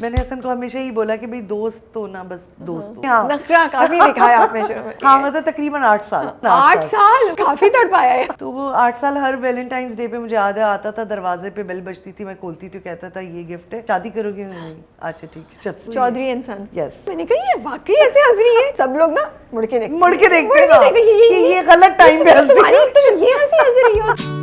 मैंने हसन को हमेशा ही बोला कि भाई दोस्त तो ना बस दोस्त हो। हाँ नखरा काफी दिखाया आपने शुरू में। हाँ मतलब तकरीबन 8 साल 8 साल काफी तड़पाया है। तो वो 8 साल हर वैलेंटाइंस डे पे मुझे याद है आता था, दरवाजे पे बेल बजती थी, मैं खोलती थी, कहता था ये गिफ्ट है, शादी करोगे? नहीं। अच्छा ठीक है चल। Chaudhary and son. यस। मैंने कहा ये वाकई ऐसे हंस रही है, सब लोग ना मुड़ के देखते ये गलत टाइम पे हंस रही तुम्हारी तो ये हंस रही हो।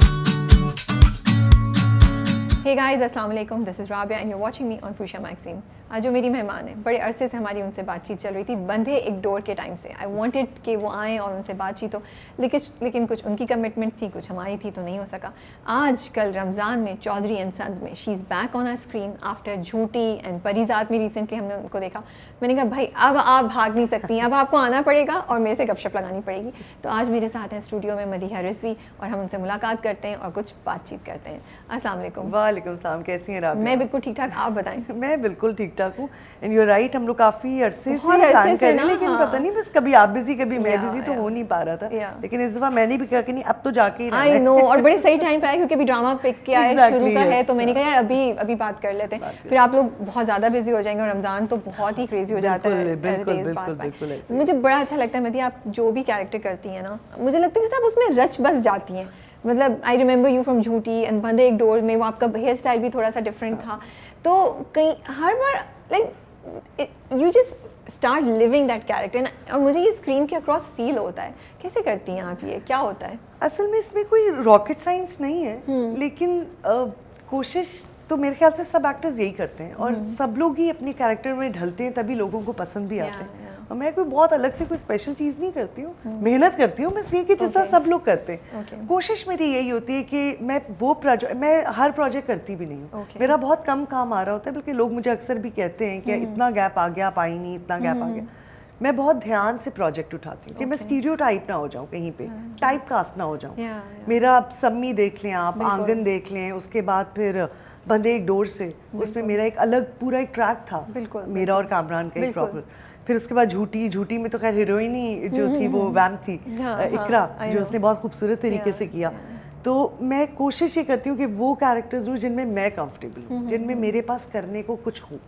Hey guys, अस्सलाम वालेकुम, this is Rabia and you watching me on Fusha magazine. आज जो मेरी मेहमान है, बड़े अरसे से हमारी उनसे बातचीत चल रही थी, बंधे एक डोर के टाइम से। आई वांटेड कि वो आएँ और उनसे बातचीत हो, लेकिन कुछ उनकी कमिटमेंट्स थी, कुछ हमारी थी, तो नहीं हो सका। आज कल रमज़ान में चौधरी एंड सन्स में she is back on our screen after Jhoothi and Parizaad में रिसेंटली हमने उनको देखा। मैंने कहा भाई अब आप भाग नहीं सकती, अब आपको आना पड़ेगा और मेरे से गपशप लगानी पड़ेगी। तो आज मेरे साथ हैं स्टूडियो में मदीहा रिजवी और हम उनसे मुलाकात करते हैं और कुछ बातचीत करते हैं। अस्सलाम वालेकुम। वालेकुम सलाम, कैसी हैं राबिया? मैं बिल्कुल ठीक ठाक, आप बताएं। मैं बिल्कुल ठीक ठाक हूँ एंड यू आर राइट, हम लोग काफ़ी अरसे से प्लान कर रहे हैं, लेकिन पता नहीं बस कभी आप बिजी कभी मैं बिजी, तो हो नहीं पा रहा था। लेकिन इस दफ़ा मैंने भी कहा कि नहीं अब तो जाके ही आई नो, और बड़े सही टाइम पे आया क्योंकि अभी ड्रामा पिक किया है, शुरू का है, तो मैंने कहा यार अभी बात कर लेते हैं, फिर आप लोग बहुत ज़्यादा बिजी हो जाएंगे और रमज़ान तो बहुत ही क्रेजी हो जाता है। मुझे बड़ा अच्छा लगता है मदी, आप जो भी कैरेक्टर करती हैं ना, मुझे लगता है जैसे आप उसमें रच बस जाती हैं। मतलब आई रिमेंबर यू फ्रॉम झूठी एंड बंधे एक डोर में वो आपका हेयर स्टाइल भी थोड़ा सा डिफरेंट था, तो कहीं हर बार like you just start living that character, और मुझे ये स्क्रीन के अक्रॉस फील होता है। कैसे करती हैं आप, ये क्या होता है? असल में इसमें कोई रॉकेट साइंस नहीं है, लेकिन कोशिश तो मेरे ख्याल से सब एक्टर्स यही करते हैं और सब लोग ही अपने कैरेक्टर में ढलते हैं, तभी लोगों को पसंद भी आते हैं। और मैं कोई बहुत अलग से कोई स्पेशल चीज़ नहीं करती हूँ, मेहनत करती हूँ बस ये कि जिस तरह सब लोग करते हैं। कोशिश मेरी यही होती है कि मैं हर प्रोजेक्ट करती भी नहीं हूँ, मेरा बहुत कम काम आ रहा होता है, बल्कि लोग मुझे अक्सर भी कहते हैं कि इतना गैप आ गया, आप आई नहीं, इतना गैप आ गया। मैं बहुत ध्यान से प्रोजेक्ट उठाती हूँ कि मैं स्टीरियोटाइप ना हो जाऊँ, कहीं पे टाइप कास्ट ना हो जाऊँ। मेरा सम्मी देख लें आप, आंगन देख लें, उसके बाद फिर बंधे एक डोर से, उसमें मेरा एक अलग पूरा एक ट्रैक था, मेरा और कामरान का एक प्रॉपर। फिर उसके बाद झूठी में तो खैर हीरोइन ही जो थी वो वैम थी, इकरा, जो उसने बहुत खूबसूरत तरीके से किया। तो मैं कोशिश ये करती हूँ कि वो कैरेक्टर्स हो जिनमें मैं कंफर्टेबल हूँ, जिनमें मेरे पास करने को कुछ हो,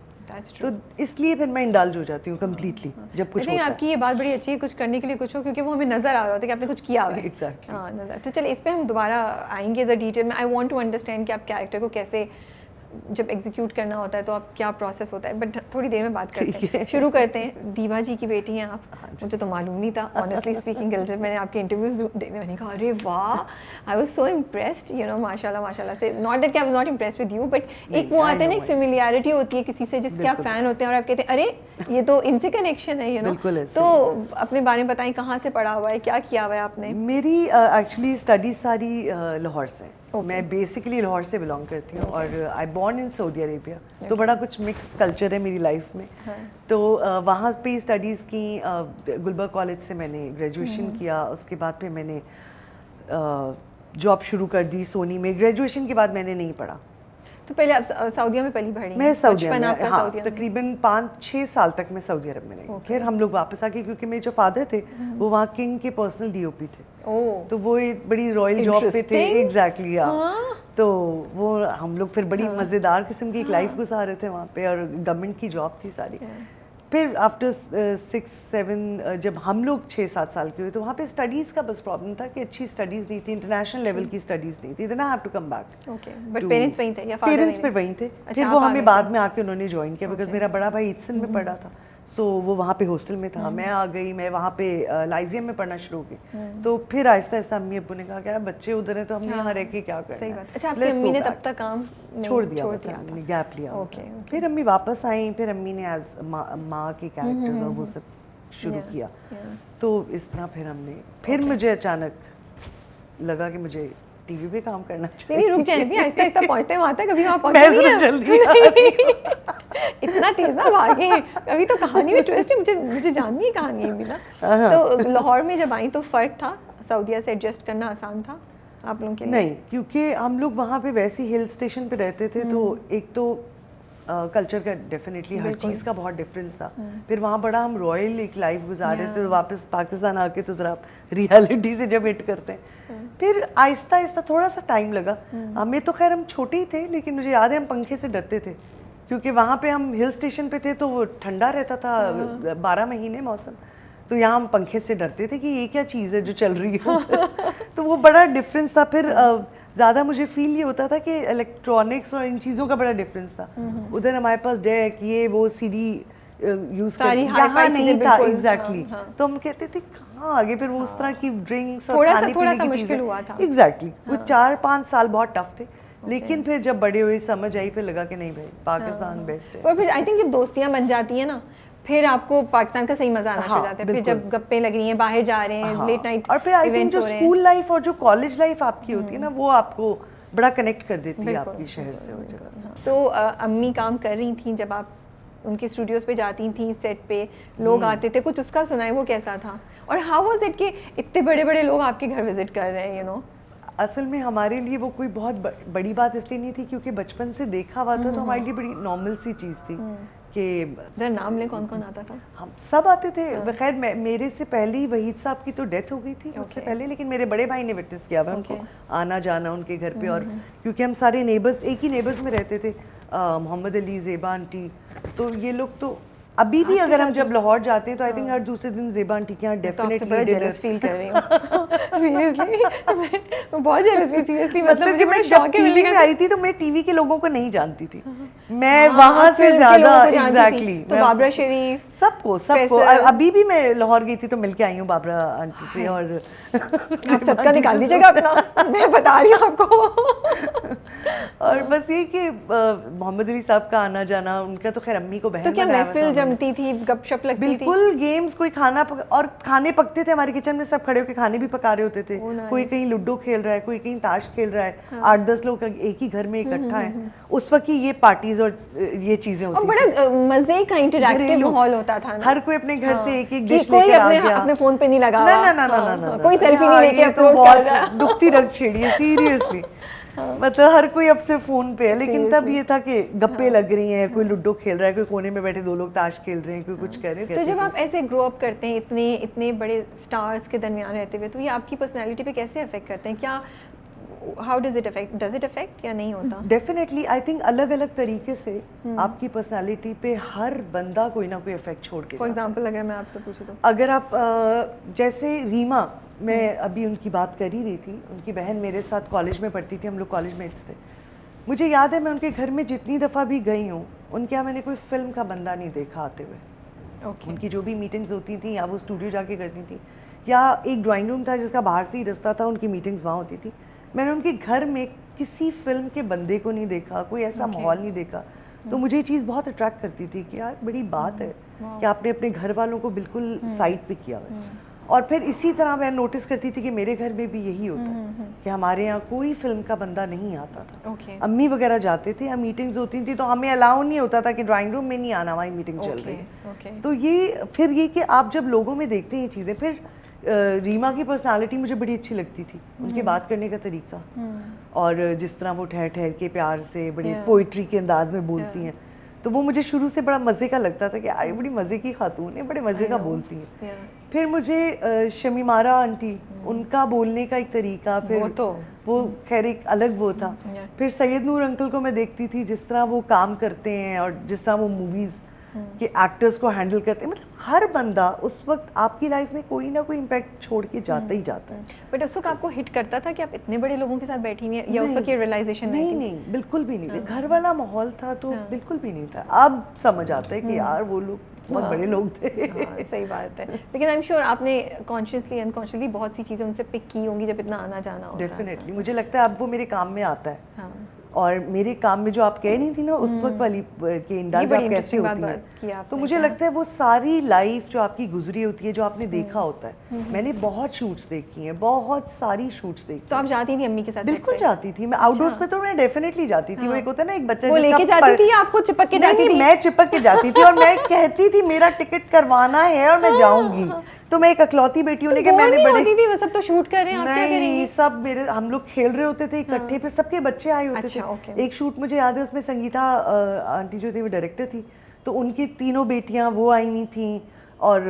तो इसलिए फिर मैं इंडल्ज हो जाती हूँ कम्प्लीटली जब कुछ होता है। आपकी ये बात बड़ी अच्छी है, कुछ करने के लिए कुछ हो, क्योंकि वो हमें नजर आ रहा होता है कि आपने कुछ किया हुआ है। एग्जैक्टली। हाँ नजर। तो चलिए इस पे हम दोबारा आएंगे एज अ डिटेल में। आई वांट टू अंडरस्टैंड कि आप कैरेक्टर को कैसे जब एग्जीक्यूट करना होता है तो आप क्या प्रोसेस होता है, बट थोड़ी देर में बात करते हैं। शुरू करते हैं। दीवा जी की बेटी हैं आप, मुझे तो मालूम नहीं था ऑनेस्टली स्पीकिंग। जब मैंने आपके इंटरव्यूज मैंने कहा अरे वाह, I was so impressed, you know, माशाल्लाह से। नॉट दैट कि I was not impressed with you, but एक वो आता है ना, एक फेमिलियरिटी होती है किसी से जिसके आप फैन होते हैं और आप कहते हैं अरे ये तो इनसे कनेक्शन है, यू नो। तो अपने बारे में बताएं, कहाँ से पढ़ा हुआ है, क्या किया हुआ है आपने? मेरी एक्चुअली स्टडीज सारी लाहौर से। मैं बेसिकली लाहौर से बिलोंग करती हूँ और I born in Saudi Arabia, तो बड़ा कुछ मिक्स कल्चर है मेरी लाइफ में। तो वहाँ पे स्टडीज़ की, गुलबर्ग कॉलेज से मैंने ग्रेजुएशन किया, उसके बाद फिर मैंने जॉब शुरू कर दी सोनी में। ग्रेजुएशन के बाद मैंने नहीं पढ़ा। तो पहले आप सऊदीया में पली बढ़ी? मैं सऊदीया में, हाँ, तकरीबन 5-6 साल तक मैं सऊदी अरब में रही। फिर हम लोग वापस आ गए क्योंकि मेरे जो फादर थे वो वहाँ किंग के पर्सनल डीओपी थे, तो वो एक बड़ी रॉयल जॉब पे थे। एग्जैक्टली, तो वो हम लोग फिर बड़ी मज़ेदार किस्म की एक लाइफ गुजार रहे थे वहाँ पे, और गवर्नमेंट की जॉब थी सारी। फिर आफ्टर 6-7 जब हम लोग 6-7 साल के हुए तो वहाँ पे स्टडीज़ का बस प्रॉब्लम था कि अच्छी स्टडीज़ नहीं थी, इंटरनेशनल लेवल की स्टडीज़ नहीं थी, then I have to come back. Okay, but parents वहीं थे या फादर? पेरेंट्स फिर वहीं थे। फिर वो हमें बाद में आके उन्होंने ज्वाइन किया, बिकॉज मेरा बड़ा भाई इत्सन में पढ़ा था, सो वो वहाँ पे हॉस्टल में था। मैं आ गई, मैं वहाँ पे लाइजियम में पढ़ना शुरू की। तो फिर आहिस्ता आहिस्ता अम्मी अब्बू ने कहा कि यार बच्चे उधर हैं तो हम यहाँ रह के क्या करना। सही बात। अच्छा, आपकी अम्मी ने तब तक काम छोड़ दिया था, गैप लिया। फिर अम्मी वापस आई, फिर अम्मी ने एज माँ के कैरेक्टर्स और वो सब शुरू किया। तो इस तरह फिर मुझे अचानक लगा कि मुझे टीवी पे काम करना चाहिए। नहीं, रुक जाए भी, आहिस्ता आहिस्ता पहुंचते वहाँ तक। अभी वहाँ पहुँचे नहीं है। इतना तेज ना भागे, अभी तो कहानी में ट्विस्ट है, मुझे जाननी है कहानी भी ना। तो लाहौर में जब आई तो फ़र्क था, सऊदीया से एडजस्ट करना आसान था आप लोगों के लिए? नहीं, क्योंकि हम लोग वहाँ पे वैसे हिल स्टेशन पे रहते थे, तो एक तो कल्चर का डेफिनेटली हर चीज़ का बहुत डिफरेंस था। फिर वहाँ बड़ा हम रॉयल एक लाइफ गुजार रहे थे, तो वापस पाकिस्तान आके तो ज़रा रियलिटी से जब हिट करते हैं। फिर आहिस्ता आहिस्ता थोड़ा सा टाइम लगा हमें, तो खैर हम छोटे ही थे, लेकिन मुझे याद है हम पंखे से डरते थे क्योंकि वहाँ पे हम हिल स्टेशन पे थे तो वो ठंडा रहता था 12 महीने मौसम, तो यहाँ हम पंखे से डरते थे कि ये क्या चीज़ है जो चल रही है। तो वो बड़ा डिफरेंस था। फिर ज़्यादा मुझे फील ये होता था कि इलेक्ट्रॉनिक्स और इन चीज़ों का बड़ा डिफरेंस था। उधर हमारे पास डेक ये वो सीडी यूज़ कर, यहाँ नहीं था एग्जैक्टली। तो हम कहते थे कहाँ आगे, फिर वो उस तरह की ड्रिंक्स और खाने पीने की मुश्किल हुआ था एग्जैक्टली। वो 4-5 साल बहुत टफ थे, लेकिन फिर जब बड़े हुए समझ आई, फिर लगा कि नहीं भाई पाकिस्तान बेस्ट है। और फिर आई थिंक जब दोस्तियां बन जाती हैं ना, फिर आपको पाकिस्तान का सही मजा आना शुरू हो जाता है। फिर जब गप्पे लग रही हैं, बाहर जा रहे हैं, लेट नाइट, और फिर आई थिंक जो स्कूल लाइफ और जो कॉलेज लाइफ आपकी होती है ना, वो आपको बड़ा कनेक्ट कर देती है आपकी शहर से वो जगह। तो अम्मी काम कर रही थी जब आप उनके स्टूडियोज पे जाती थी, सेट पे लोग आते थे, कुछ उसका सुनाए वो कैसा था? और हाउ वाज इट कि इतने बड़े बड़े लोग आपके घर विजिट कर रहे हैं, यू नो? असल में हमारे लिए वो कोई बहुत बड़ी बात इसलिए नहीं थी क्योंकि बचपन से देखा हुआ था, तो हमारे लिए बड़ी नॉर्मल सी चीज़ थी कि नाम ले कौन कौन आता था? हम सब आते थे। खैर मेरे से पहले ही वहीद साहब की तो डेथ हो गई थी उससे पहले, लेकिन मेरे बड़े भाई ने विटनेस किया हुआ उनको आना जाना उनके घर पे। और क्योंकि हम सारे नेबर्स एक ही नेबर्स में रहते थे, मोहम्मद अली, ज़ेबा आंटी, तो ये लोग तो अभी भी अगर हम जब लाहौर जाते हैं तो आई थिंक हर दूसरे दिन ज़ेबा आंटी के यहाँ डेफिनेटली बड़ा जेलस फील कर रही हूँ सीरियसली। मैं बहुत जेलस फील सीरियसली, मतलब कि मैं जब टीवी में आई थी तो मैं टीवी के लोगों को नहीं जानती थी, मैं वहाँ से ज़्यादा एग्जैक्टली। तो बाबरा शरीफ सबको अभी भी मैं लाहौर गई थी तो मिलके आई हूँ बाबरा आंटी से। और आप सबका निकाल दीजिएगा अपना, मैं बता रही हूँ आपको। और बस ये कि मोहम्मद अली साहब का आना जाना, उनका तो खैर अम्मी को बहन तो क्या महफिल जमती थी, गपशप लगती थी? बिल्कुल, गेम्स, कोई खाना और खाने पकते थे हमारे किचन में, सब खड़े होकर खाने भी पका रहे होते थे। कोई कहीं लूडो खेल रहा है, कोई कहीं ताश खेल रहा है, 8-10 लोग एक ही घर में इकट्ठा है। उस वक्त ये पार्टीज और ये चीजें होती थी। और बड़ा मजे का इंटरैक्टिव माहौल होता था ना, हर कोई अपने घर से एक एक डिश लेकर आ गया। अपने फोन पे नहीं लगा हुआ, ना, कोई सेल्फी नहीं लेके अपलोड कर रहा है। दुखती रग छेड़ी है सीरियसली। मतलब हर कोई अब से फोन पे है, लेकिन तब ये था कि गप्पे लग रही हैं, कोई लूडो खेल रहा है, कोई कोने में बैठे 2 लोग ताश खेल रहे हैं, कोई कुछ कर रहे हैं। तो जब आप ऐसे ग्रो अप करते हैं इतने बड़े स्टार्स के दरमियान रहते हुए, तो ये आपकी पर्सनैलिटी पे कैसे अफेक्ट करते हैं? क्या हाउ डज इट अफेक्ट या नहीं होता? डेफिनेटली आई थिंक अलग अलग तरीके से आपकी पर्सनालिटी पे हर बंदा कोई ना कोई इफेक्ट छोड़ के। फॉर एग्जांपल अगर मैं आपसे पूछूं तो अगर आप जैसे रीमा, मैं अभी उनकी बात कर ही रही थी, उनकी बहन मेरे साथ कॉलेज में पढ़ती थी, हम लोग कॉलेज मेट्स थे। मुझे याद है मैं उनके घर में जितनी दफ़ा भी गई हूँ, उनके यहाँ मैंने कोई फिल्म का बंदा नहीं देखा आते हुए। उनकी जो भी मीटिंग्स होती थी या वो स्टूडियो जाके करती थी, या एक ड्राइंग रूम था जिसका बाहर से ही रास्ता था, उनकी मीटिंग्स वहाँ होती थी। मैंने उनके घर में किसी फिल्म के बंदे को नहीं देखा, कोई ऐसा माहौल नहीं देखा। तो मुझे ये चीज़ बहुत अट्रैक्ट करती थी कि यार बड़ी बात है कि आपने अपने घर वालों को बिल्कुल साइड पे किया हुआ है। और फिर इसी तरह मैं नोटिस करती थी कि मेरे घर में भी यही होता है कि हमारे यहाँ कोई फिल्म का बंदा नहीं आता था। अम्मी वगैरह जाते थे, मीटिंग्स होती थी तो हमें अलाउ नहीं होता था कि ड्राइंग रूम में नहीं आना, हमारी मीटिंग चल रही है। तो ये फिर ये कि आप जब लोगों में देखते हैं ये चीज़ें, फिर रीमा की पर्सनालिटी मुझे बड़ी अच्छी लगती थी, उनके बात करने का तरीका, और जिस तरह वो ठहर ठहर के प्यार से बड़ी पोइट्री के अंदाज में बोलती हैं, तो वो मुझे शुरू से बड़ा मज़े का लगता था कि यार बड़ी मज़े की खातून है, बड़े मज़े का बोलती हैं। फिर मुझे शमीमारा आंटी, उनका बोलने का एक तरीका, फिर वो खैर एक अलग वो था। फिर सैयद नूर अंकल को मैं देखती थी, जिस तरह वो काम करते हैं और जिस तरह वो मूवीज़ के एक्टर्स को हैंडल करते हैं। मतलब हर बंदा उस वक्त आपकी लाइफ में कोई ना कोई इम्पैक्ट छोड़ के जाता ही जाता है। बट उस वक्त आपको हिट करता था कि आप इतने बड़े लोगों के साथ बैठी हुई हैं, या उस वक्त ये रियलाइजेशन नहीं, बिल्कुल भी नहीं। घर वाला माहौल था तो बिल्कुल भी नहीं था। अब समझ आता है कि यार वो लोग बहुत बड़े लोग थे। सही बात है। लेकिन आई एम श्योर आपने कॉन्शियसली अनकॉन्शियसली बहुत सी चीज़ें उनसे पिक की होंगी जब इतना आना जाना होता है। डेफिनेटली मुझे लगता है अब वो मेरे काम में आता है। और मेरे काम में जो आप कह रही थी ना उस वक्त वाली कि इंडल्ज आप कैसे होती है, तो मुझे लगता है वो सारी लाइफ जो आपकी गुजरी होती है, जो आपने देखा होता है। मैंने बहुत शूट्स देखी हैं, बहुत सारी शूट्स देखी। तो आप जाती थी अम्मी के साथ? बिल्कुल जाती थी मैं। आउटडोर्स पे तो मैं डेफिनेटली जाती थी। वो एक होता है ना एक बच्चा वो लेके जाती थी, आपको चिपक के जाती थी? मैं चिपक के जाती थी और मैं कहती थी मेरा टिकट करवाना है और मैं जाऊंगी। तो मैं एक अकलौती बेटी होने के मैंने बड़े होती थी, वो सब तो शूट कर रहे हैं, आप क्या करेंगी? सब मेरे हम लोग खेल रहे होते थे इकट्ठे, फिर सबके बच्चे आए होते थे। एक शूट मुझे याद है, उसमें संगीता आंटी जो थी वो डायरेक्टर थी, तो उनकी 3 बेटियां वो आई हुई थी, और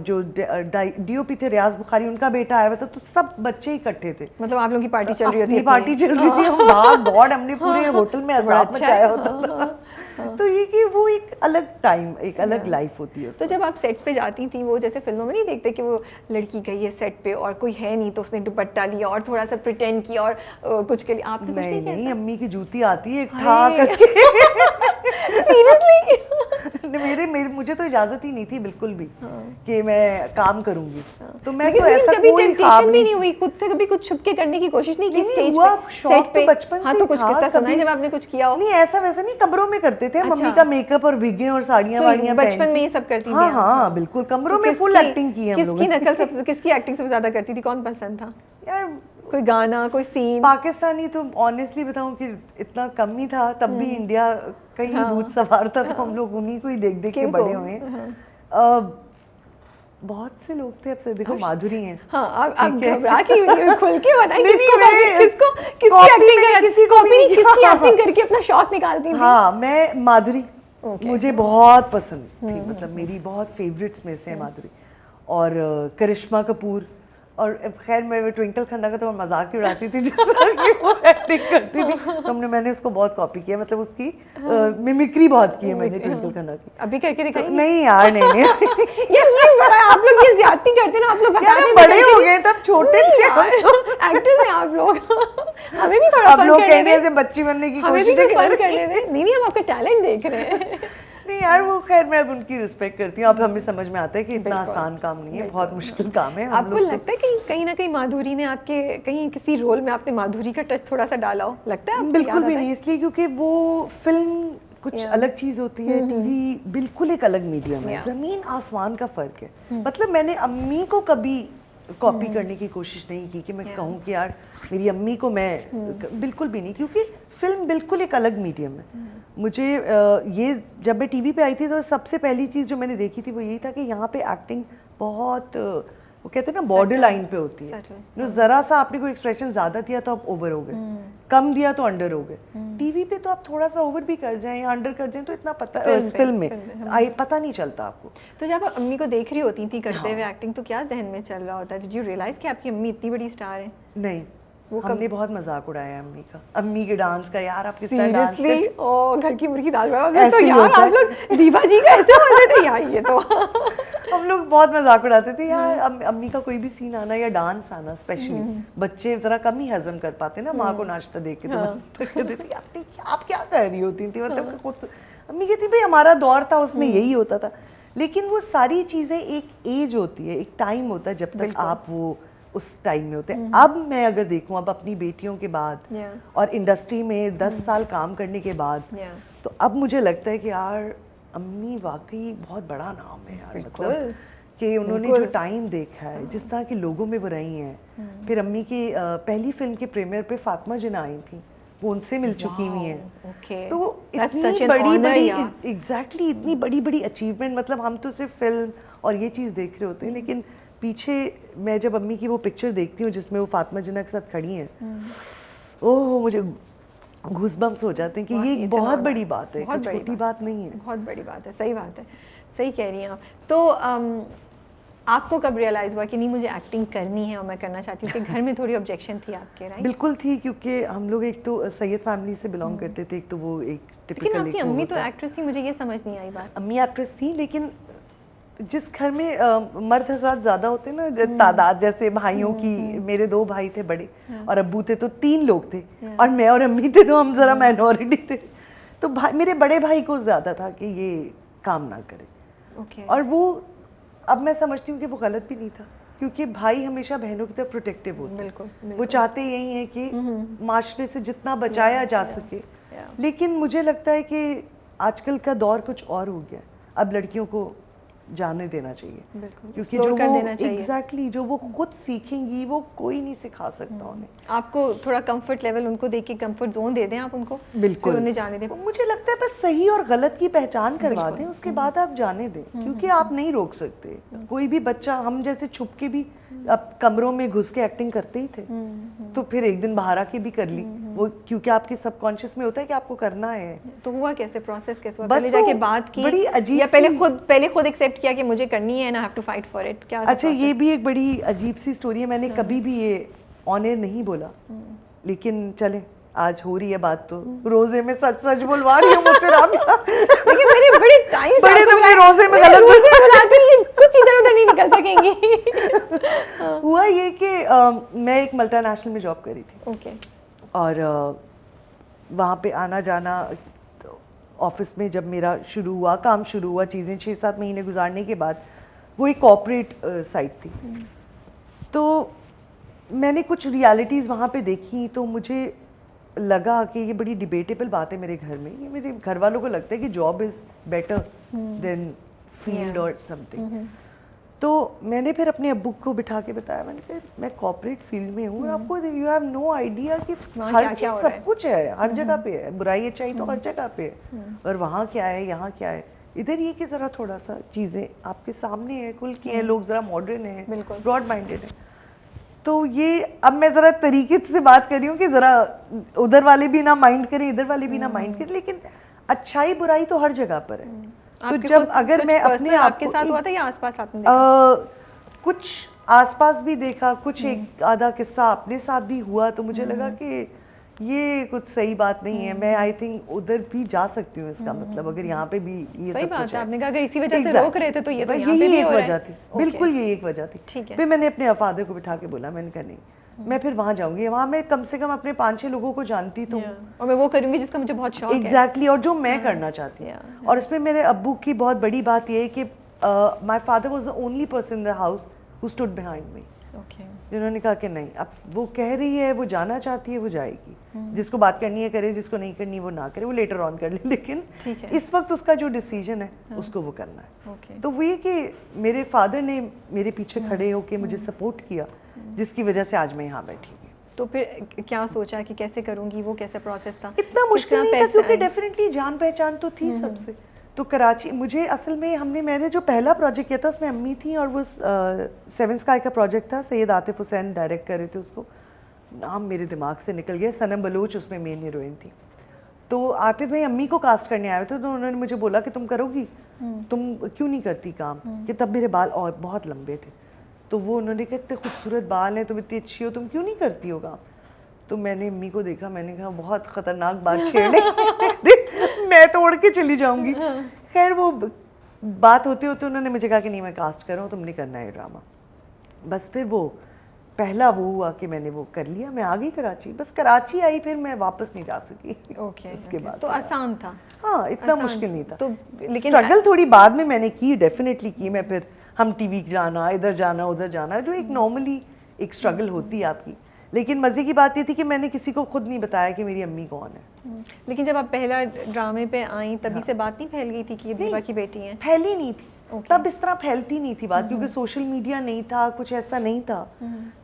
जो डीओपी थे रियाज बुखारी, उनका बेटा आया हुआ था। तो सब बच्चे इकट्ठे थे। मतलब आप लोगों की पार्टी चल रही थी? पार्टी चल रही थी। गॉड हमने पूरे होटल में अजाब मचाया होता था। ये कि वो एक अलग टाइम, एक अलग लाइफ होती है। तो जब आप सेट्स पे जाती थी, वो जैसे फिल्मों में नहीं देखते कि वो लड़की गई है सेट पे और कोई है नहीं तो उसने दुपट्टा लिया और थोड़ा सा प्रिटेंड किया और कुछ के लिए आपने कुछ नहीं किया? नहीं, अम्मी की जूती आती है ठा करके। सीरियसली? मुझे तो इजाजत ही नहीं थी बिल्कुल भी कि मैं काम करूंगी। तो मैं लेकिन तो ऐसा कभी कोई टेम्पटेशन ख्वाब भी नहीं हुई, खुद से कभी कुछ छुप के करने की कोशिश नहीं की स्टेज हुआ, पे, शौक सेट तो पे? बचपन हाँ से तो कुछ था, किस्सा सुनाइए कभी- जब आपने कुछ किया हो। नहीं ऐसा वैसा नहीं, कमरों में करते थे हम, अच्छा। मम्मी का मेकअप और विगें और साड़ियां वाड़ियां बचपन में ये सब करती थी हाँ आप? हाँ बिल्कुल, कमरों तो में फुल किसकी- एक्टिंग की है हम किसकी लोगों नकल सबसे, किसकी एक्टिंग सबसे ज्यादा करती थी? कौन पसंद था? यार कोई गाना, कोई सीन? पाकिस्तानी तो ऑनेस्टली बताऊं कि इतना कम ही था, तब भी इंडिया का ही भूत सवार था, तो हम लोग उन्हीं को ही देख देख के किनको? बड़े हुए हैं। बहुत से लोग थे, अब से देखो माधुरी हैं। हाँ, आप घबरा की हुई है, खुल के बताएं नहीं, किसको नहीं, किसको किसकी copy एक्टिंग मैंने कर, किसी को कॉपी भी नहीं, नहीं किसकी किया। एक्टिंग करके अपना शौक निकालती थी? हाँ, मैं माधुरी, Okay. मुझे बहुत पसंद थी, मतलब मेरी बहुत फेवरेट्स में से है माधुरी और करिश्मा कपूर। और खैर मैं ट्विंकल खन्ना का तो मैं मजाक ही उड़ाती थी जिस तरह की वो एक्टिंग करती थी, तो मैंने उसको बहुत कॉपी किया, मतलब उसकी मिमिक्री बहुत की है मैंने ट्विंकल खन्ना की। अभी करके दिखाई? तो नहीं यार, नहीं यार ये बड़ा आप लोग ये ज्यादती करते हैं ना, आप लोग यार बताते बड़े हो गए, तब छोटे थे यार, एक्टर्स हैं आप लोग। हमें भी थोड़ा अब फन लोग करने कहने दें, से बच्ची बनने की हमें भी कोशिश फन करने दें। नहीं हम आपका टैलेंट देख रहे हैं। नहीं यार, वो खैर मैं अब उनकी रिस्पेक्ट करती हूँ, अब हमें समझ में आता है कि इतना बिल्कुल, आसान काम नहीं है, बिल्कुल, बहुत मुश्किल काम है। हम आपको लोग तो- लगता है कि कहीं ना कहीं माधुरी ने आपके कहीं किसी रोल में आपने माधुरी का टच थोड़ा सा डाला हो? लगता है आपको? बिल्कुल याद भी आता है? नहीं, इसलिए क्योंकि वो फिल्म कुछ अलग चीज होती है, टीवी बिल्कुल एक अलग मीडियम है, जमीन आसमान का फर्क है। मतलब मैंने अम्मी को कभी कॉपी करने की कोशिश नहीं की कि मैं कहूँ कि यार मेरी अम्मी को मैं, बिल्कुल भी नहीं, क्योंकि फिल्म बिल्कुल एक अलग मीडियम है। मुझे ये जब मैं टीवी पे आई थी तो सबसे पहली चीज़ जो मैंने देखी थी वो यही था कि यहाँ पे एक्टिंग बहुत, वो कहते हैं ना बॉर्डर लाइन पे होती है। जो ज़रा सा आपने कोई एक्सप्रेशन ज़्यादा दिया तो आप ओवर हो गए, कम दिया तो अंडर हो गए। टीवी पे तो आप थोड़ा सा ओवर भी कर जाएं या अंडर कर जाएं तो इतना पता, फिल्म में पता नहीं चलता आपको। तो जब आप अम्मी को देख रही होती थी करते हुए एक्टिंग, तो क्या जहन में चल रहा होता है? डिड यू रियलाइज कि आपकी अम्मी इतनी बड़ी स्टार है? नहीं, हमने बहुत मजाक उड़ाया है अम्मी का, अम्मी के डांस का। यार आप किस तरह डांस करते? सीरियसली? ओ घर की मुर्गी दाल बड़ा, ऐसे तो ही यार होता आप लोग दीवा जी का ऐसे बोल रहे थे यार, ये तो हम लोग बहुत मजाक उड़ाते थे यार। अम्मी का कोई भी सीन आना या डांस आना, स्पेशली बच्चे जरा कम ही हजम कर पाते ना माँ को नाचता देख के, तो कहते थे आप क्या कर रही होती थी, मतलब खुद अम्मी कहती भाई हमारा दौर था उसमें यही होता था। लेकिन वो सारी चीजें एक एज होती है, एक टाइम होता है जब तक आप वो उस टाइम में होते हैं। अब मैं अगर देखूं, अब अपनी बेटियों के बाद और इंडस्ट्री में 10 साल काम करने के बाद, तो अब मुझे लगता है कि यार अम्मी वाकई बहुत बड़ा नाम है यार, मतलब कि उन्होंने जो टाइम देखा है, जिस तरह के लोगों में वो रही हैं। फिर अम्मी की पहली फिल्म के प्रीमियर पे फातिमा जिन्ना आई थी, वो उनसे मिल चुकी हुई हैं। तो इतनी बड़ी एग्जैक्टली इतनी बड़ी बड़ी अचीवमेंट, मतलब हम तो सिर्फ फिल्म और ये चीज़ देख रहे होते हैं, लेकिन पीछे मैं जब अम्मी की वो पिक्चर देखती हूँ जिसमें वो फातिमा जिन्ना के साथ खड़ी हैं, ओह मुझे घूसबम्स हो जाते हैं कि ये एक बहुत बड़ी बात है, कोई छोटी बात नहीं है, बहुत बड़ी बात है। सही बात है, सही कह रही हैं आप। तो आपको कब रियलाइज़ हुआ कि नहीं मुझे एक्टिंग करनी है और मैं करना चाहती हूँ? कि घर में थोड़ी ऑब्जेक्शन थी आपके? राइट, बिल्कुल थी, क्योंकि हम लोग एक तो सैयद फैमिली से बिलोंग करते थे, एक तो वो एक टिपिकल। लेकिन आपकी अम्मी तो एक्ट्रेस थी, मुझे ये समझ नहीं आई बात। अम्मी एक्ट्रेस थी, लेकिन जिस घर में मर्द हजरात ज़्यादा होते ना, तादाद जैसे भाइयों की, मेरे 2 भाई थे बड़े और अब्बू थे, तो 3 लोग थे और मैं और अम्मी थे, तो हम ज़रा माइनॉरिटी थे। तो मेरे बड़े भाई को ज़्यादा था कि ये काम ना करे, और वो अब मैं समझती हूँ कि वो गलत भी नहीं था, क्योंकि भाई हमेशा बहनों की तरफ प्रोटेक्टिव होते हैं। वो चाहते यही है कि माशरे से जितना बचाया जा सके। लेकिन मुझे लगता है कि आजकल का दौर कुछ और हो गया, अब लड़कियों को जाने देना चाहिए, क्योंकि जो वो एग्जैक्टली जो वो खुद सीखेंगी वो कोई नहीं सिखा सकता उन्हें। आपको थोड़ा कंफर्ट लेवल उनको देख के कंफर्ट जोन दे दें आप उनको, बिल्कुल उन्हें जाने दें। मुझे लगता है बस सही और गलत की पहचान करवा दें, उसके बाद आप जाने दें, क्योंकि आप नहीं रोक सकते। कोई भी बच्चा, हम जैसे छुप के भी अब कमरों में घुस के एक्टिंग करते ही थे, तो फिर एक दिन बाहर आके भी कर ली वो, क्योंकि आपके सबकॉन्शियस में होता है कि आपको करना है। तो हुआ कैसे, प्रोसेस कैसे हुआ? पहले जाके बात की बड़ी अजीब, या पहले खुद एक्सेप्ट किया कि मुझे करनी है and I have to fight for it? क्या? अच्छा, ये भी एक बड़ी अजीब सी स्टोरी है, मैंने कभी भी ये ऑन एयर नहीं बोला, लेकिन चले आज हो रही है बात तो रोजे में सच सच बुलवा रही हूँ मुझसे राबिया। देखिए मैंने बड़े टाइम से बड़े तुमने रोजे में गलत बुलाती हैं, कुछ इधर उधर नहीं निकल सकेंगी। हुआ ये कि मैं एक मल्टीनेशनल में जॉब करी थी। ओके। और वहाँ पे आना जाना, ऑफिस में जब मेरा शुरू हुआ, काम शुरू हुआ, चीज़ें 6-7 महीने गुजारने के बाद वो एक कॉर्पोरेट साइट थी। तो मैंने कुछ रियलिटीज़ वहाँ पे देखी, तो मुझे लगा कि ये बड़ी डिबेटेबल बात है मेरे घर में। ये मेरे घर वालों को लगता है कि job is better than field और समथिंग। तो मैंने फिर अपने अब्बू को बिठा के बताया, मैंने कहा मैं कॉर्पोरेट फील्ड में हूँ, आपको यू हैव नो आइडिया कि हर चीज़ सब कुछ है, हर जगह पे है, बुराई अच्छाई तो हर जगह पे है, और वहाँ क्या है यहाँ क्या है। इधर ये कि ज़रा थोड़ा सा चीज़ें आपके सामने है, खुल के हैं, लोग ज़रा मॉडर्न है, ब्रॉड माइंडेड है। तो ये अब मैं ज़रा तरीके से बात कर रही हूँ कि ज़रा उधर वाले भी ना माइंड करें, इधर वाले भी ना माइंड करें, लेकिन अच्छाई बुराई तो हर जगह पर है। तो जब अगर मैं अपने आपके साथ हुआ था या आसपास आपने देखा? कुछ आसपास भी देखा, कुछ एक आधा किस्सा अपने साथ भी हुआ, तो मुझे लगा कि ये कुछ सही बात नहीं है। मैं आई थिंक उधर भी जा सकती हूँ, इसका मतलब अगर यहाँ पे भी ये सही सब बात कुछ है। है, आपने कहा अगर इसी वजह से रोक रहे थे तो ये तो यहाँ यही पे भी एक हो रहा वजह है। थी, बिल्कुल ये एक वजह थी। ठीक है। फिर मैंने अपने फादर को बिठा के बोला, मैंने कहा नहीं मैं फिर वहाँ जाऊँगी, वहाँ मैं कम से कम अपने 5-6 लोगों को जानती तो हूँ, और मैं वो करूँगी जिसका मुझे बहुत शौक है। एग्जैक्टली, और जो मैं करना चाहती हूँ। और इसमें मेरे अब्बू की बहुत बड़ी बात ये है कि my father was the only person in the house who stood behind me. जिन्होंने कहा कि नहीं, अब वो कह रही है, वो जाना चाहती है, वो जाएगी, जिसको बात करनी है करे, जिसको नहीं करनी वो ना करे, वो लेटर ऑन कर ले, लेकिन इस वक्त उसका जो डिसीजन है उसको वो करना है। तो वो ये कि मेरे फादर ने मेरे पीछे खड़े होकर मुझे सपोर्ट किया, जिसकी वजह से आज मैं यहाँ बैठी हूँ। तो फिर क्या सोचा कि कैसे करूँगी, वो कैसे प्रोसेस था? इतना मुश्किल नहीं था, क्योंकि डेफिनेटली जान पहचान तो थी सबसे। तो कराची मुझे असल में मैंने जो पहला प्रोजेक्ट किया था उसमें अम्मी थी, और वो 7 स्काई का प्रोजेक्ट था, सैयद आतिफ हुसैन डायरेक्ट कर रहे थे उसको, नाम मेरे दिमाग से निकल गया, सनम बलोच उसमें मेन हीरोइन थी। तो आतिफ भाई अम्मी को कास्ट करने आए थे, तो उन्होंने मुझे बोला कि तुम करोगी, तुम क्यों नहीं करती काम, कि तब मेरे बाल और बहुत लंबे थे। तो वो उन्होंने कहा इतने खूबसूरत बाल हैं, तुम इतनी अच्छी हो, तुम क्यों नहीं करती हो काम। तो मैंने अम्मी को देखा, मैंने कहा बहुत ख़तरनाक बात छेड़ने मैं तो उड़ के चली जाऊंगी। खैर वो बात होते होते उन्होंने मुझे कहा कि नहीं मैं कास्ट कर रहा हूँ, तुमने करना है ड्रामा। बस फिर वो पहला वो हुआ कि मैंने वो कर लिया, मैं आ गई कराची। बस कराची आई, फिर मैं वापस नहीं जा सकी। उसके बाद तो आसान था? हाँ, इतना मुश्किल नहीं था। तो लेकिन स्ट्रगल थोड़ी बाद में मैंने की, डेफिनेटली की मैं। फिर हम टीवी जाना, इधर जाना, उधर जाना, जो एक नॉर्मली एक स्ट्रगल होती है आपकी। लेकिन मज़े की बात ये थी कि मैंने किसी को खुद नहीं बताया कि मेरी अम्मी कौन है। लेकिन जब आप पहला ड्रामे पे आई तभी से बात नहीं फैल गई थी कि ये दीवा की बेटी हैं? फैली नहीं थी, तब इस तरह फैलती नहीं थी बात, क्योंकि सोशल मीडिया नहीं था, कुछ ऐसा नहीं था।